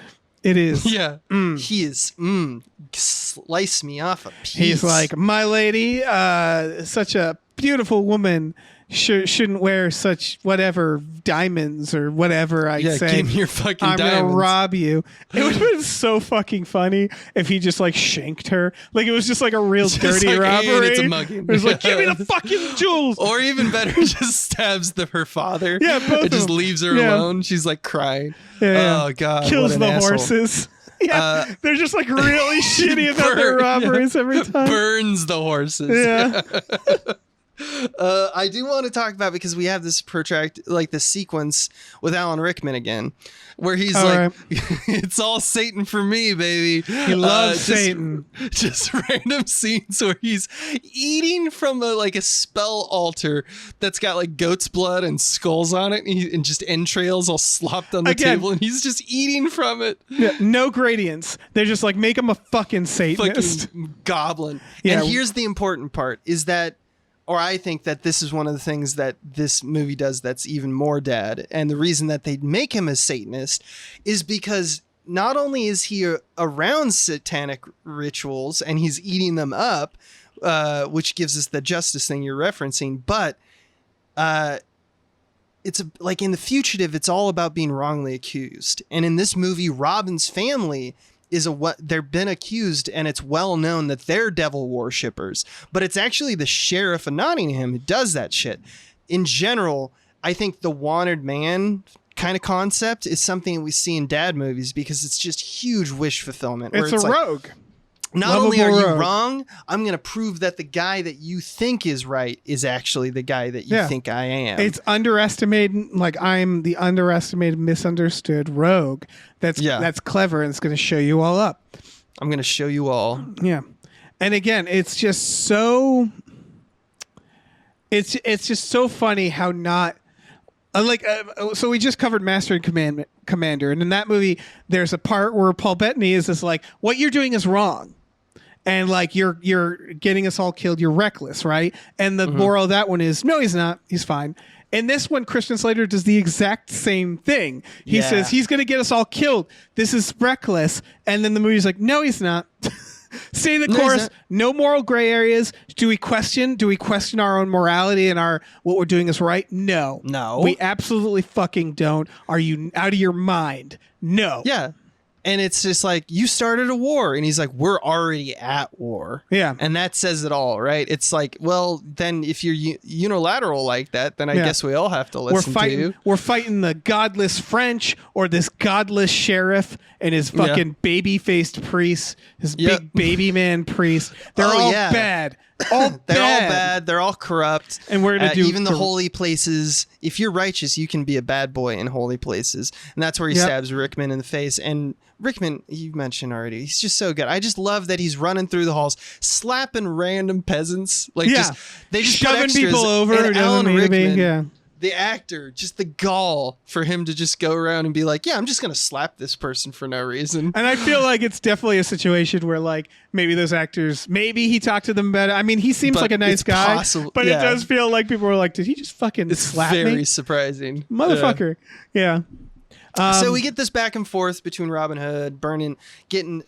It is. Yeah. He is. Slice me off a piece. He's like, my lady, such a beautiful woman. Shouldn't wear such whatever diamonds or whatever I say. Give me your fucking I'm diamonds. gonna rob you. It would have been so fucking funny if he just like shanked her. Like it was just like a real dirty like, robbery. and it's a mugging. It was like, give me the fucking jewels. Or even better, just stabs her father. Yeah, both and just leaves her alone. She's like crying. Oh God. Kills what an the asshole. horses. Yeah, they're just like really shitty about their robberies every time. Burns the horses. Yeah. I do want to talk about, because we have this the sequence with Alan Rickman again, where he's it's all Satan for me, baby. He loves Satan. Just random scenes where he's eating from a spell altar that's got like goat's blood and skulls on it, and just entrails all slopped on the table, and he's just eating from it. Yeah, no gradients. They're just like, make him a fucking Satanist. Fucking goblin. Yeah. And here's the important part, is that, or I think that this is one of the things that this movie does that's even more dad. And the reason that they make him a Satanist is because not only is he around satanic rituals and he's eating them up, which gives us the justice thing you're referencing, but it's like in The Fugitive, it's all about being wrongly accused. And in this movie, Robin's family they've been accused, and it's well known that they're devil worshippers, but it's actually the sheriff of Nottingham who does that shit. In general, I think the wanted man kind of concept is something we see in dad movies, because it's just huge wish fulfillment. It's a rogue. Not only are you wrong, I'm going to prove that the guy that you think is right is actually the guy that you think I am. It's underestimated, like I'm the underestimated, misunderstood rogue. That's clever, and it's going to show you all up. I'm going to show you all. Yeah. And again, it's just so it's just so funny how not so we just covered Master and Commander, and in that movie there's a part where Paul Bettany is just like, what you're doing is wrong. And like you're getting us all killed. You're reckless, right? And the moral of that one is, no, he's not. He's fine. And this one, Christian Slater does the exact same thing. He says he's going to get us all killed. This is reckless. And then the movie's like, no, he's not. Stay the course. No moral gray areas. Do we question our own morality and what we're doing is right? No. We absolutely fucking don't. Are you out of your mind? No. Yeah. And it's just like, you started a war. And he's like, we're already at war. Yeah. And that says it all, right? It's like, well, then if you're unilateral like that, then I guess we all have to listen to you. We're fighting the godless French or this godless sheriff and his fucking baby-faced priest, his big baby man priest. They're all bad. They're all bad. They're all corrupt. And we're going to do even the holy places. If you're righteous, you can be a bad boy in holy places. And that's where he stabs Rickman in the face. And Rickman, you mentioned already, he's just so good. I just love that he's running through the halls, slapping random peasants. Like they just shoving put extras. people over. And Alan Rickman, the actor, just the gall for him to just go around and be like, yeah, I'm just gonna slap this person for no reason. And I feel like it's definitely a situation where like maybe those actors, maybe he talked to them better. I mean, he seems But like a nice it's guy, possible- but yeah. it does feel like people were like, did he just fucking It's slap very me? surprising, Motherfucker. Yeah. So we get this back and forth between Robin Hood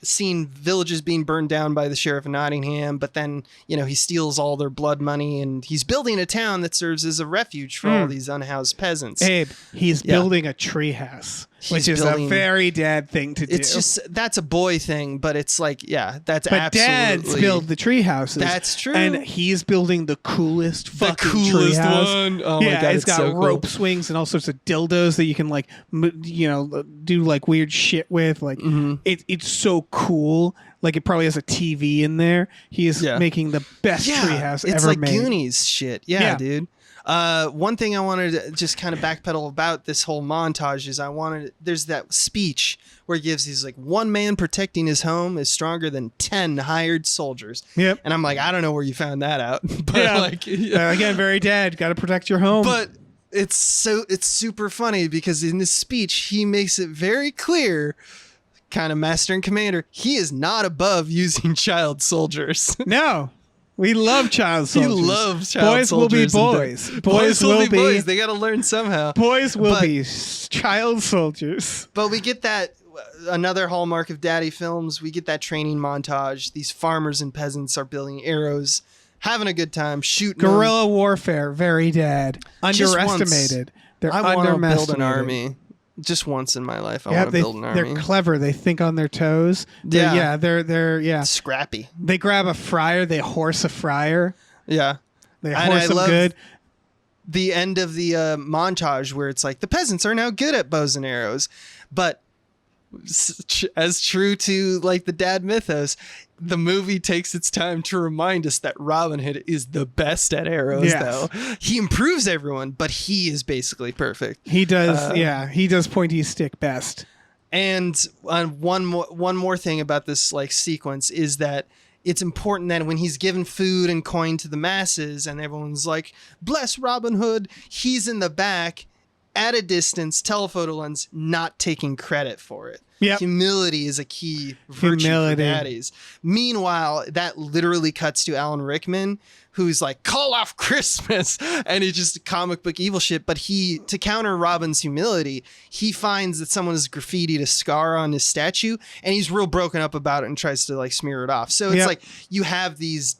seeing villages being burned down by the sheriff of Nottingham, but then, you know, he steals all their blood money and he's building a town that serves as a refuge for all these unhoused peasants. Abe, he's building a treehouse, which is a very dad thing to do. It's just, that's a boy thing, but it's like, yeah, that's but absolutely. dads build the tree houses. That's true. And he's building the coolest fucking coolest treehouse. one. Oh my God, it's it's got so cool. rope swings and all sorts of dildos that you can like, do like weird shit with. Like it's so cool. Like it probably has a TV in there. He is making the best treehouse ever it's like made. Goonies shit. Yeah, dude. One thing I wanted to just kind of backpedal about this whole montage is there's that speech where he gives he's like, one man protecting his home is stronger than 10 hired soldiers. Yep. And I'm like, I don't know where you found that out. But Again, very dad. Got to protect your home. but it's super funny because in this speech, he makes it very clear, kind of master and commander, he is not above using child soldiers. No. We love child soldiers. He loves child boys soldiers. Will be boys. Boys will be boys. They got to learn somehow. Boys will be child soldiers. But we get that, another hallmark of daddy films, we get that training montage. These farmers and peasants are building arrows, having a good time, shooting Guerrilla warfare, very dad. Just Underestimated. They're I want to underestimated. build an army. Just once in my life, I want to build an army. They're clever. They think on their toes. They're Scrappy. They grab a friar. They horse a friar. Yeah. They And horse I them love good. the end of the montage where it's like the peasants are now good at bows and arrows, but as true to like the dad mythos, the movie takes its time to remind us that Robin Hood is the best at arrows. Though he improves everyone, but he is basically perfect. He does. He does pointy stick best. And one more thing about this like sequence is that it's important that when he's given food and coin to the masses and everyone's like, bless Robin Hood, he's in the back at a distance, telephoto lens, not taking credit for it. Yep. Humility is a key virtue for daddies. Meanwhile, that literally cuts to Alan Rickman, who's like, call off Christmas. And he's just comic book evil shit. But to counter Robin's humility, he finds that someone has graffitied a scar on his statue and he's real broken up about it and tries to like smear it off. So it's like you have these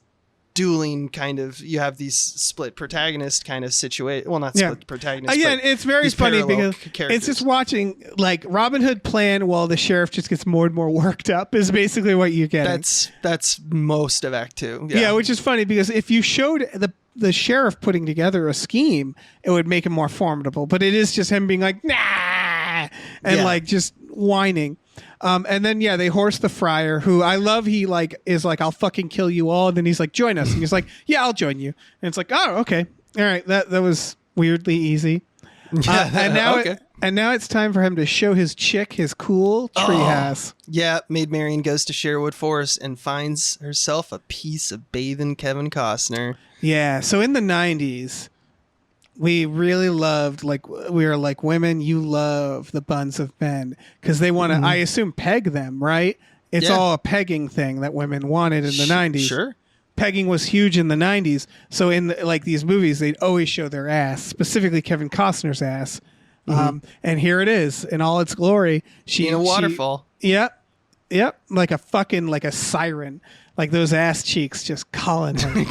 dueling kind of, you have these split protagonist kind of situation. Well, not split protagonist. Again, it's very funny because it's just watching like Robin Hood plan while the sheriff just gets more and more worked up is basically what you get. That's most of Act 2. Yeah, which is funny because if you showed the sheriff putting together a scheme, it would make him more formidable. But it is just him being like, nah, and like just whining. And then they horse the friar, who I love. He like is like, I'll fucking kill you all. And then he's like, join us. And he's like, yeah, I'll join you. And it's like, oh, okay, all right. That was weirdly easy. And now it's time for him to show his chick his cool treehouse. Yeah, Maid Marian goes to Sherwood Forest and finds herself a piece of bathing Kevin Costner. Yeah. So in the 90s. We really loved, like, we were like, women, you love the buns of men because they want to, I assume, peg them, right? It's all a pegging thing that women wanted in the 90s. Sure. Pegging was huge in the 90s. So in like these movies, they'd always show their ass, specifically Kevin Costner's ass. And here it is in all its glory. She in a waterfall. Yep. Like a siren. Like those ass cheeks just calling him.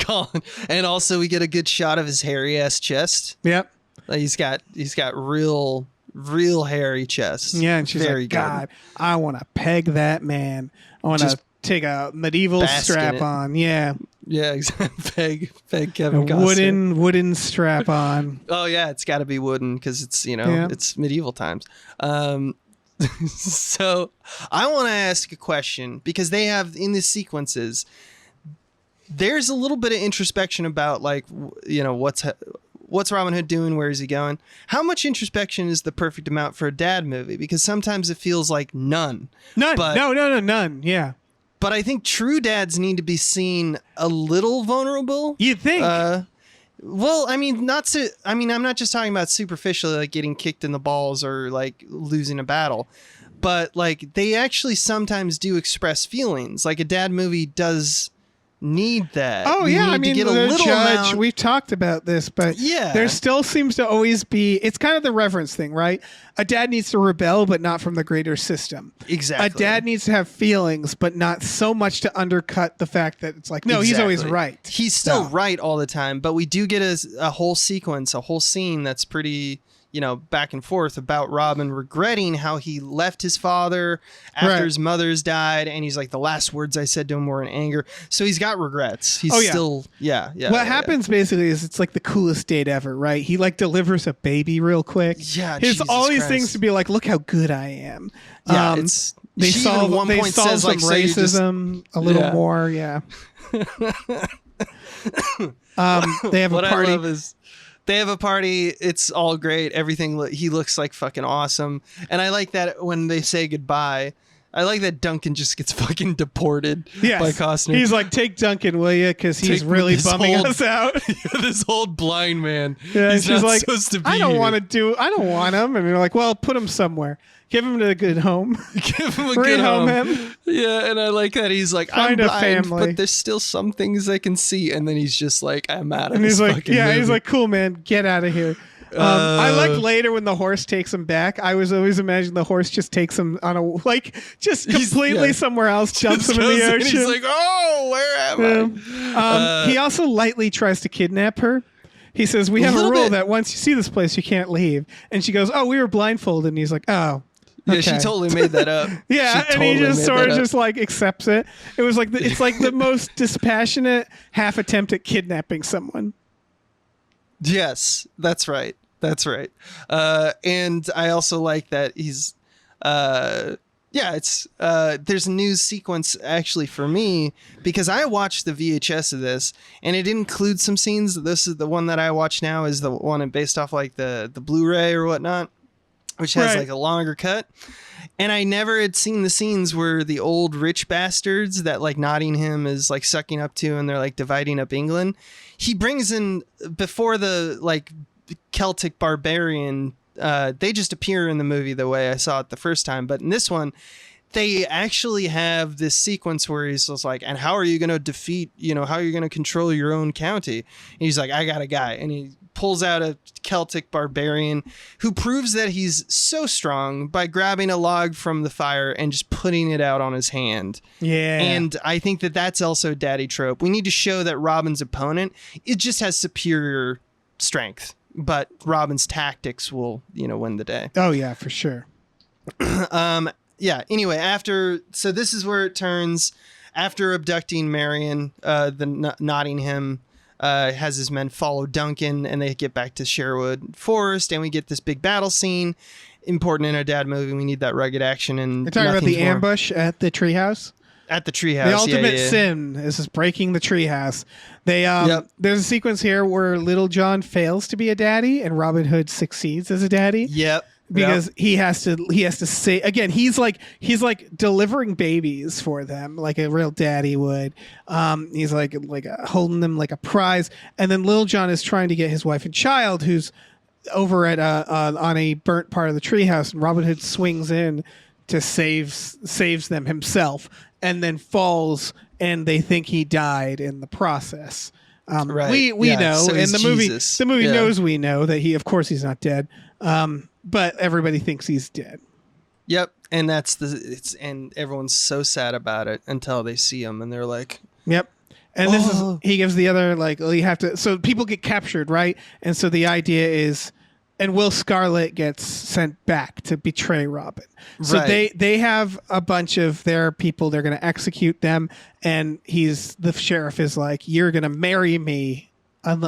And also we get a good shot of his hairy ass chest. Yep. Like he's got real hairy chest. Yeah, and she's very like, good. God, I want to peg that man. I want to take a medieval strap on. Yeah. Yeah, exactly. Peg Kevin Costner. Wooden strap on. Oh yeah, it's got to be wooden because it's it's medieval times. So I want to ask a question because they have in the sequences, there's a little bit of introspection about like, what's Robin Hood doing? Where is he going? How much introspection is the perfect amount for a dad movie? Because sometimes it feels like none. None. But, None. Yeah. But I think true dads need to be seen a little vulnerable. You'd think. Well, I mean, not so. I mean, I'm not just talking about superficially, like getting kicked in the balls or like losing a battle, but like they actually sometimes do express feelings. Like a dad movie does need that. Oh You yeah, I need to mean, get a the little judge. amount- We've talked about this, but Yeah. there still seems to always be. It's kind of the reverence thing, right? A dad needs to rebel, but not from the greater system. Exactly. A dad needs to have feelings, but not so much to undercut the fact that it's like, no, he's always Exactly. right. He's still No. right all the time, but we do get a whole sequence, a whole scene that's pretty, back and forth about Robin regretting how he left his father after Right. his mother's died, and he's like, the last words I said to him were in anger. So he's got regrets. He's Oh, yeah. still, yeah. What happens basically is it's like the coolest date ever, right? He like delivers a baby real quick. Yeah, Here's Jesus all these Christ. things to be like, look how good I am. Yeah, they she even solve at one they point solve says, some like, so you just- racism a little Yeah. more. Yeah. They have a What party. I love is they have a party. It's all great. Everything. He looks like fucking awesome. And I like that when they say goodbye. I like that Duncan just gets fucking deported Yes. by Costner. He's like, take Duncan, will you? Because he's Take really this bumming old- us out. this old blind man. Yeah, He's she's not like, supposed to be I don't here. want him. And they're like, well, put him somewhere. Give him to a good home. Give him a Bring good home home. him. Yeah, and I like that he's like, Find I'm a blind, family. but there's still some things I can see. And then he's just like, I'm out of And this he's like, fucking yeah, movie. he's like, cool, man, get out of here. I like later when the horse takes him back. I was always imagining the horse just takes him on a just He's- completely yeah. somewhere else, jumps him in Goes the in, ocean. He's like, oh, where am I? He also lightly tries to kidnap her. He says, we have a little rule bit. that once you see this place, you can't leave. And she goes, oh, we were blindfolded. And he's like, oh. Yeah, she okay. totally made that up. Yeah, She and he totally just made sort that of up. just like accepts it. It was like it's like the most dispassionate half attempt at kidnapping someone. Yes, that's right. That's right. And I also like that he's, it's, there's a news sequence actually for me because I watched the VHS of this and it includes some scenes. This is the one that I watch now is the one based off like the Blu-ray or whatnot, which has Right. like a longer cut. And I never had seen the scenes where the old rich bastards that like Nottingham is like sucking up to and they're like dividing up England. He brings in before the like Celtic barbarian. They just appear in the movie the way I saw it the first time. But in this one, they actually have this sequence where he's just like, and how are you going to defeat, how are you going to control your own county? And he's like, I got a guy. And he pulls out a Celtic barbarian who proves that he's so strong by grabbing a log from the fire and just putting it out on his hand. Yeah. And I think that that's also a daddy trope. We need to show that Robin's opponent, it just has superior strength, but Robin's tactics will, win the day. Oh yeah, for sure. Yeah. Anyway, so this is where it turns after abducting Marian, the Nottingham has his men follow Duncan and they get back to Sherwood Forest and we get this big battle scene. Important in a dad movie. We need that rugged action and You're talking about the nothing's more- ambush at the treehouse? at the treehouse. The Yeah, ultimate yeah. sin is breaking the treehouse. They Yep. There's a sequence here where Little John fails to be a daddy and Robin Hood succeeds as a daddy. Yep. Because he has to say again, he's like delivering babies for them like a real daddy would. He's like holding them like a prize, and then Little John is trying to get his wife and child, who's over at on a burnt part of the treehouse, and Robin Hood swings in to saves them himself, and then falls, and they think he died in the process. Right. We Yeah, know, so and he's the movie Jesus. knows Yeah. we know that of course he's not dead. But everybody thinks he's dead. Yep. And and everyone's so sad about it until they see him and they're like, Yep. And this is Oh. he gives the other you have to, so people get captured, right? And so the idea is, and Will Scarlet gets sent back to betray Robin. So Right. they have a bunch of their people, they're going to execute them, and the sheriff is like, you're going to marry me. If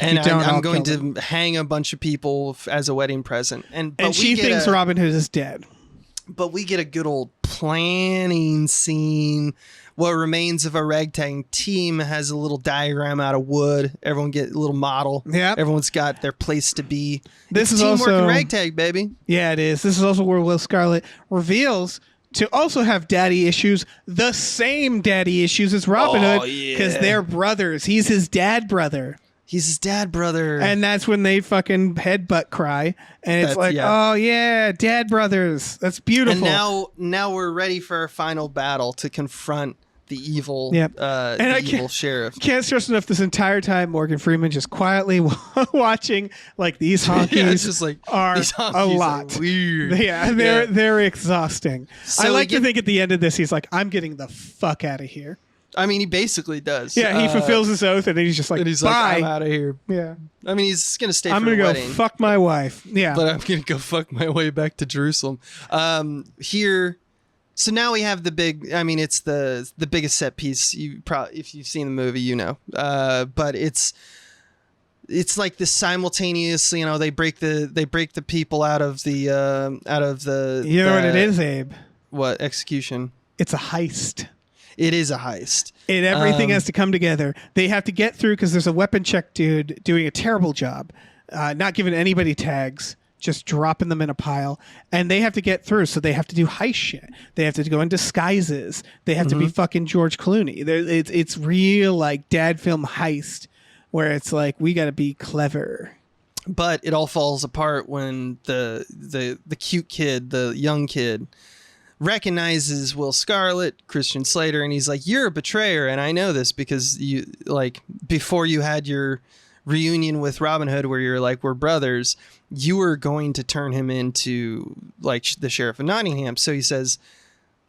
and you don't, I'm I'll going kill them. to hang a bunch of people as a wedding present. And but she thinks Robin Hood is dead. But we get a good old planning scene. What remains of a ragtag team has a little diagram out of wood. Everyone get a little model. Yep. Everyone's got their place to be. This It's is teamwork also and ragtag, baby. Yeah, it is. This is also where Will Scarlet reveals to also have daddy issues, the same daddy issues as Robin Oh, Hood, yeah. because they're brothers. He's his dad brother. He's his dad brother. And that's when they fucking headbutt cry. And it's That's- like, yeah. oh yeah, dad brothers. That's beautiful. And now we're ready for our final battle to confront the evil, Yep. the evil sheriff. Can't stress enough this entire time Morgan Freeman just quietly watching like these honkies Yeah, it's just like are these a honkies lot. are weird. Yeah, they're exhausting. So I we like to get- think at the end of this he's like, I'm getting the fuck out of here. I mean, he basically does. Yeah, he fulfills his oath and then he's just like, And he's bye. like, I'm out of here. Yeah. I mean, he's gonna stay I'm for gonna the go wedding, fuck my wife. Yeah. but I'm gonna go fuck my way back to Jerusalem. Here. So now we have the big. I mean, it's the biggest set piece. You probably, if you've seen the movie, you know. But it's like this simultaneous. You know, they break the people out of the. You know what it is, Abe? What execution? It's a heist. It is a heist. Everything has to come together. They have to get through because there's a weapon check dude doing a terrible job, not giving anybody tags, just dropping them in a pile, and they have to get through. So they have to do heist shit. They have to go in disguises. They have to be fucking George Clooney. It's real like dad film heist where it's like we got to be clever. But it all falls apart when the cute kid, the young kid, recognizes Will Scarlet, Christian Slater, and he's like, "You're a betrayer, and I know this because you like before you had your reunion with Robin Hood, where you're like, we're brothers. You were going to turn him into like the Sheriff of Nottingham." So he says,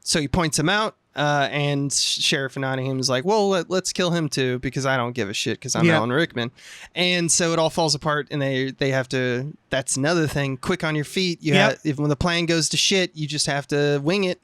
so he points him out, and Sheriff of Nottingham is like, "Well, let's kill him too because I don't give a shit because I'm Alan Rickman." And so it all falls apart, and they have to. That's another thing. Quick on your feet. If when the plan goes to shit, you just have to wing it.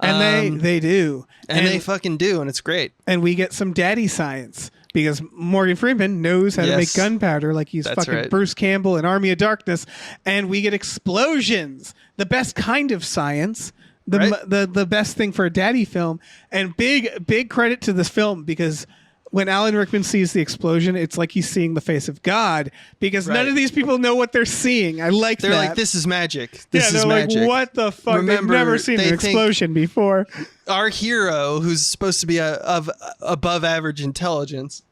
And they do. And they fucking do, and it's great. And we get some daddy science because Morgan Freeman knows how to make gunpowder like he's That's fucking right. Bruce Campbell in Army of Darkness. And we get explosions, the best kind of science, the best thing for a daddy film. And big credit to this film because when Alan Rickman sees the explosion, it's like he's seeing the face of God because none of these people know what they're seeing. I like that. They're like, this is magic. This they're is like, magic. what the fuck? Remember, They've never seen they an think- explosion before. Our hero, who's supposed to be of above average intelligence,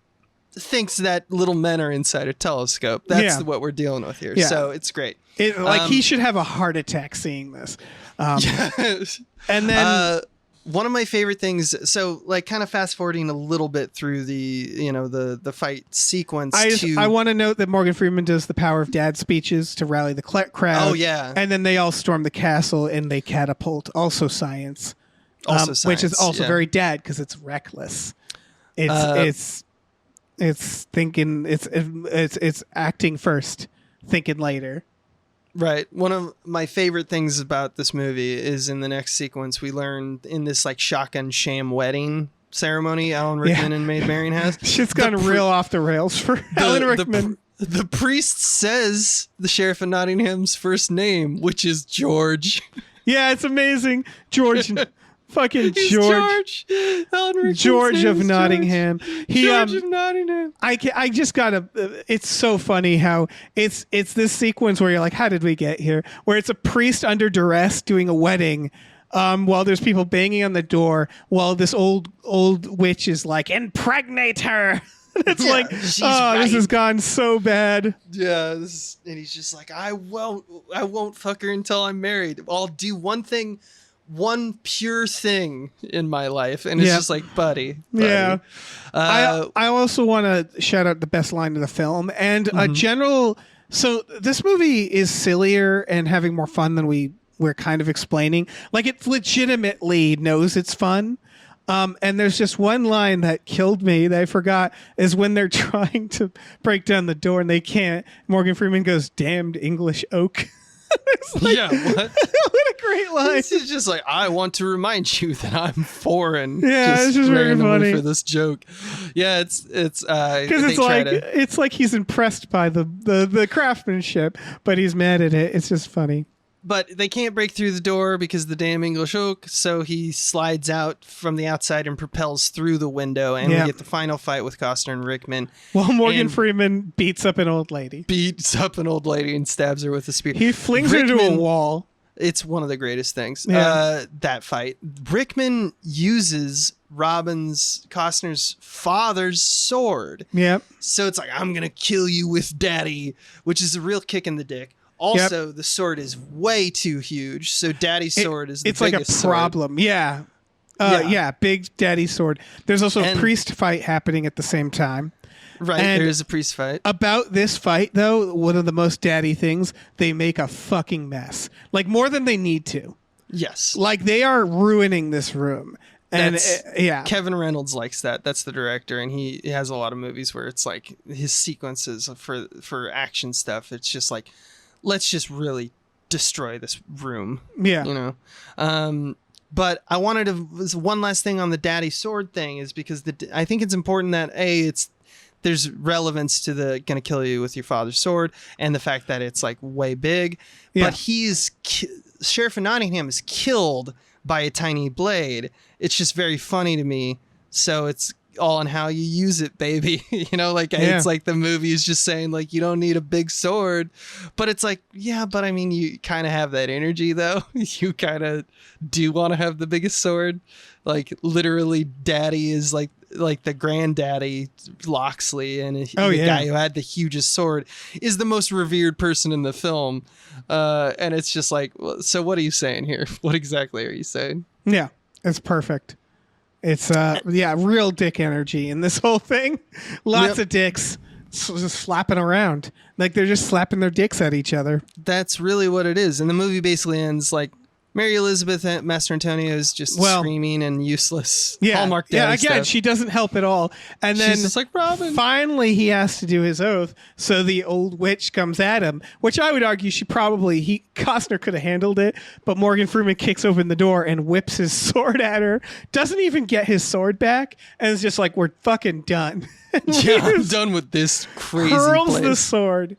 thinks that little men are inside a telescope. That's what we're dealing with here. Yeah. So it's great. He should have a heart attack seeing this. And then one of my favorite things. So, like, kind of fast forwarding a little bit through the fight sequence. I want to note that Morgan Freeman does the power of dad speeches to rally the crowd. Oh, yeah. And then they all storm the castle and they catapult. Also science. Which is science, also very dad because it's reckless. It's thinking. It's acting first, thinking later. Right. One of my favorite things about this movie is in the next sequence we learn in this like shotgun sham wedding ceremony Alan Rickman and Maid Marian has. Shit's gone real off the rails for Alan Rickman. The priest says the Sheriff of Nottingham's first name, which is George. Yeah, it's amazing. George. Fucking He's George. Alan Rickman's George name of is Nottingham. George of Nottingham. I just gotta. It's so funny how it's this sequence where you're like, how did we get here? Where it's a priest under duress doing a wedding, while there's people banging on the door, while this old witch is like, impregnate her. It's like, she's this has gone so bad. Yeah, and he's just like, I won't fuck her until I'm married. I'll do one pure thing in my life, and it's just like, buddy. Yeah. I also want to shout out the best line of the film and a general. So this movie is sillier and having more fun than we're kind of explaining. Like it legitimately knows it's fun. And there's just one line that killed me that I forgot is when they're trying to break down the door and they can't. Morgan Freeman goes, "Damned English oak." Like, yeah, what? What a great line. He's just like, I want to remind you that I'm foreign. Yeah, it's just very randomly funny for this joke. Yeah, it's because it's like he's impressed by the craftsmanship, but he's mad at it. It's just funny. But they can't break through the door because the damn English oak. So he slides out from the outside and propels through the window, and we get the final fight with Costner and Rickman. While Morgan Freeman beats up an old lady. Beats up an old lady and stabs her with a spear. He flings her to a wall. It's one of the greatest things. Yeah. That fight. Rickman uses Costner's father's sword. Yep. So it's like, I'm going to kill you with daddy, which is a real kick in the dick. Also, the sword is way too huge. So daddy's sword is the it's like a biggest problem. Yeah. Big daddy sword. There's also a priest fight happening at the same time. Right, And there is a priest fight. About this fight, though, one of the most daddy things, they make a fucking mess. Like, more than they need to. Yes. Like, they are ruining this room. And Kevin Reynolds likes that. That's the director, and he has a lot of movies where it's like his sequences for action stuff. It's just like, let's just really destroy this room. Yeah. You know? But I wanted to, one last thing on the daddy sword thing is because I think it's important that there's relevance to the gonna kill you with your father's sword and the fact that it's like way big, but Sheriff of Nottingham is killed by a tiny blade. It's just very funny to me. So it's all on how you use it, baby. You know, like it's like the movie is just saying like, you don't need a big sword, but it's like, yeah, but I mean, you kind of have that energy though. You kind of do want to have the biggest sword. Like literally daddy is like the granddaddy Loxley, and the guy who had the hugest sword is the most revered person in the film. And it's just like, well, so what are you saying here? What exactly are you saying? Yeah, it's perfect. It's real dick energy in this whole thing. Lots of dicks just slapping around. Like they're just slapping their dicks at each other. That's really what it is. And the movie basically ends like Mary Elizabeth Master Antonio is just screaming and useless. Yeah, Hallmark Daddy stuff. She doesn't help at all. And then she's just like, Robin. Finally, he has to do his oath. So the old witch comes at him, which I would argue Costner could have handled it, but Morgan Freeman kicks open the door and whips his sword at her. Doesn't even get his sword back, and is just like, we're fucking done. Yeah, I'm done with this crazy hurls place. The sword.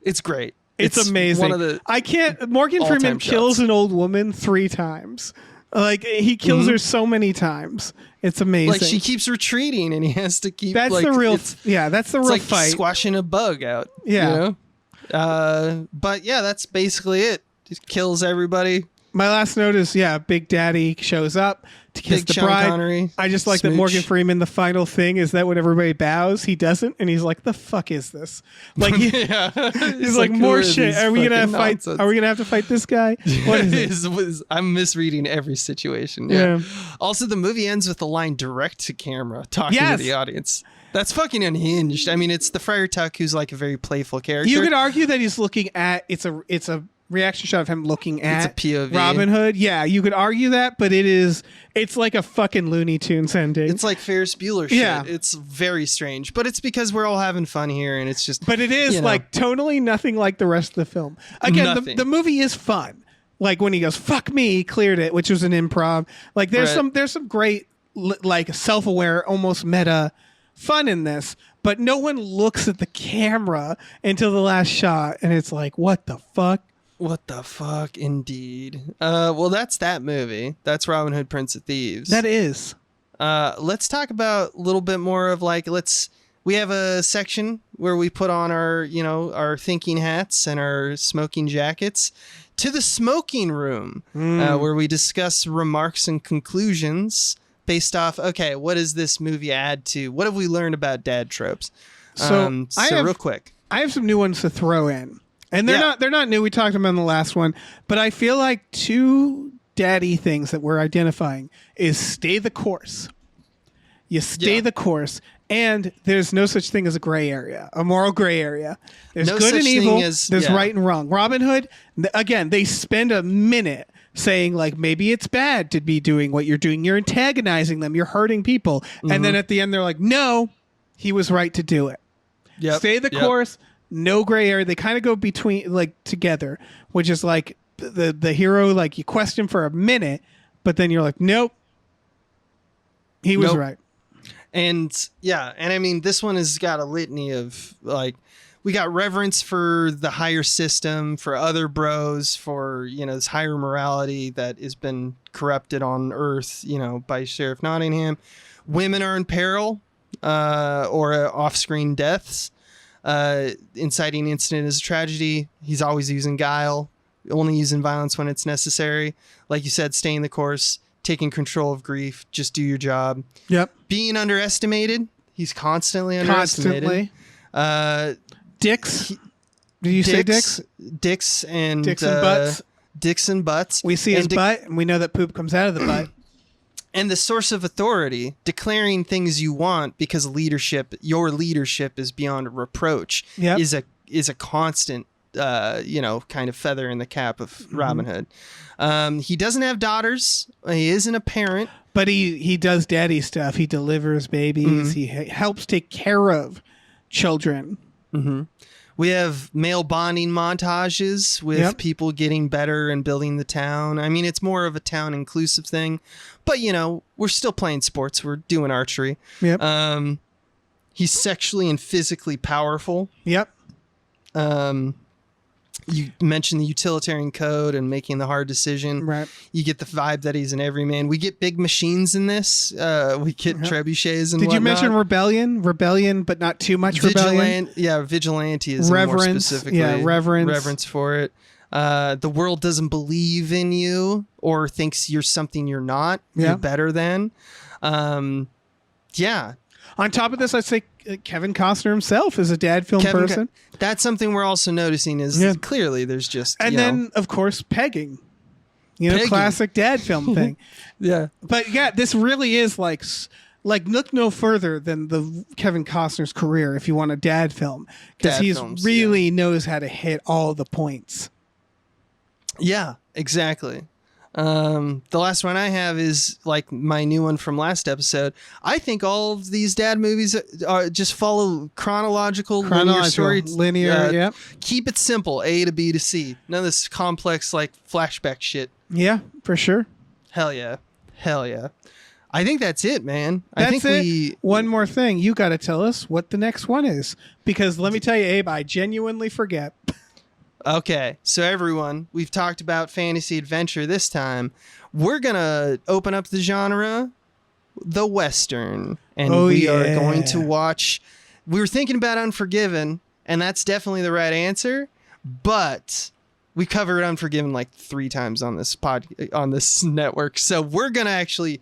It's great. It's amazing. One of the Morgan Freeman kills shots. an old woman 3 times. Like he kills her so many times. It's amazing. Like she keeps retreating, and he has to keep. That's like, the real. That's the real like fight. Squashing a bug out. Yeah. You know? But yeah, that's basically it. Just kills everybody. My last note is Big Daddy shows up to kiss Big the Sean bride. Connery, I just like smooch. that Morgan Freeman. The final thing is that when everybody bows, he doesn't, and he's like, "The fuck is this?" Like he's like, "More shit. Are we gonna fight? Nonsense. Are we gonna have to fight this guy?" What is it? I'm misreading every situation. Yeah. Also, the movie ends with the line direct to camera talking to the audience. That's fucking unhinged. I mean, it's the Friar Tuck who's like a very playful character. You could argue that he's looking at it's a reaction shot of him looking at it's a POV. Robin Hood. Yeah, you could argue that, but it's like a fucking Looney Tunes ending. It's like Ferris Bueller shit. Yeah. It's very strange, but it's because we're all having fun here, and it's just. But it is like tonally nothing like the rest of the film. Again, the movie is fun. Like when he goes "fuck me," he cleared it, which was an improv. Like there's some great like self-aware, almost meta fun in this. But no one looks at the camera until the last shot, and it's like, what the fuck? What the fuck, indeed. Well, that's that movie. That's Robin Hood, Prince of Thieves. That is. Let's talk about a little bit more of like, we have a section where we put on our thinking hats and our smoking jackets to the smoking room, where we discuss remarks and conclusions based off, okay, what does this movie add to, what have we learned about dad tropes? So real quick. I have some new ones to throw in. And they're not new. We talked about them in the last one, but I feel like 2 daddy things that we're identifying is stay the course. You stay the course, and there's no such thing as a gray area, a moral gray area. There's No good such and evil. thing as- There's yeah. right and wrong. Robin Hood, again, they spend a minute saying like maybe it's bad to be doing what you're doing. You're antagonizing them. You're hurting people, and then at the end they're like, no, he was right to do it. Yep. Stay the course. No gray area. They kind of go between, like, together, which is like the hero, like, you question for a minute, but then you're like, nope, he was right. And I mean, this one has got a litany of like, we got reverence for the higher system, for other bros, for, this higher morality that has been corrupted on Earth, by Sheriff Nottingham. Women are in peril, or off-screen deaths. Inciting incident is a tragedy. He's always using guile, only using violence when it's necessary. Like you said, staying the course. taking control of grief. Just do your job. Yep. Being underestimated. He's constantly underestimated. Dicks. Did you say dicks? Dicks and butts. Dicks and butts. We see his butt, and we know that poop comes out of the butt. And the source of authority, declaring things you want because your leadership is beyond reproach, is a constant, kind of feather in the cap of Robin Hood. He doesn't have daughters. He isn't a parent. But he does daddy stuff. He delivers babies. He helps take care of children. Mm-hmm. We have male bonding montages with people getting better and building the town. I mean, it's more of a town inclusive thing, but we're still playing sports. We're doing archery. Yep. He's sexually and physically powerful. Yep. You mentioned the utilitarian code and making the hard decision. Right. You get the vibe that he's an everyman. We get big machines in this. We get trebuchets and Did whatnot. you mention rebellion? Rebellion, but not too much rebellion. Vigilante is reverence. More specifically. Yeah, reverence. Reverence for it. The world doesn't believe in you or thinks you're something you're not. Yeah. You're better than. Yeah. On top of this, I'd say Kevin Costner himself is a dad film person. That's something we're also noticing is clearly there's just... And then, of course, pegging. Classic dad film thing. Yeah. But yeah, this really is like look no further than the Kevin Costner's career if you want a dad film. Because he really knows how to hit all the points. Yeah, exactly. The last one I have is like my new one from last episode. I think all of these dad movies are just follow chronological linear story. Linear. Keep it simple, A to B to C. None of this complex like flashback shit. Yeah, for sure. Hell yeah. I think that's it, man. That's it. One more thing. You got to tell us what the next one is. Because let me tell you, Abe, I genuinely forget. Okay, so everyone, we've talked about fantasy adventure this time. We're going to open up the genre, the Western. And we are going to watch... We were thinking about Unforgiven, and that's definitely the right answer. But we covered Unforgiven like 3 times on this network. So we're going to actually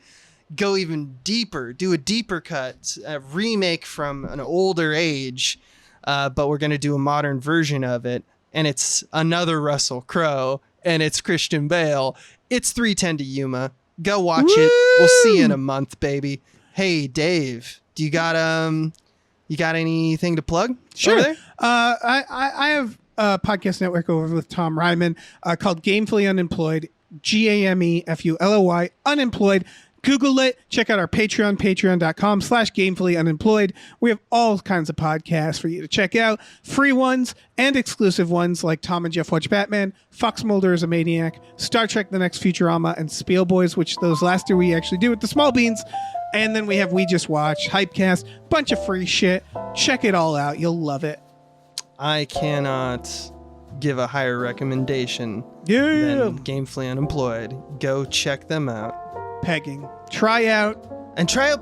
go even deeper, do a deeper cut, a remake from an older age. But we're going to do a modern version of it. And it's another Russell Crowe, and it's Christian Bale. It's 3:10 to Yuma. Go watch it. We'll see you in a month, baby. Hey, Dave, do you got anything to plug? Sure. Over there? I have a podcast network over with Tom Ryman called Gamefully Unemployed. GAMEFULOY Unemployed. Google it. Check out our Patreon, patreon.com/gamefullyunemployed. We have all kinds of podcasts for you to check out. Free ones and exclusive ones like Tom and Jeff Watch Batman, Fox Mulder is a Maniac, Star Trek The Next Futurama, and Spiel Boys, which those last 2 we actually do with the Small Beans. And then we have We Just Watch, Hypecast, bunch of free shit. Check it all out. You'll love it. I cannot give a higher recommendation than Gamefully Unemployed. Go check them out. Pegging. Try out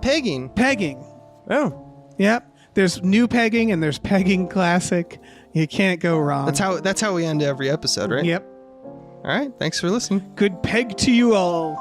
pegging. Pegging. Oh. Yep. There's new pegging and there's pegging classic. You can't go wrong. That's how we end every episode, right? Yep. All right. Thanks for listening. Good peg to you all.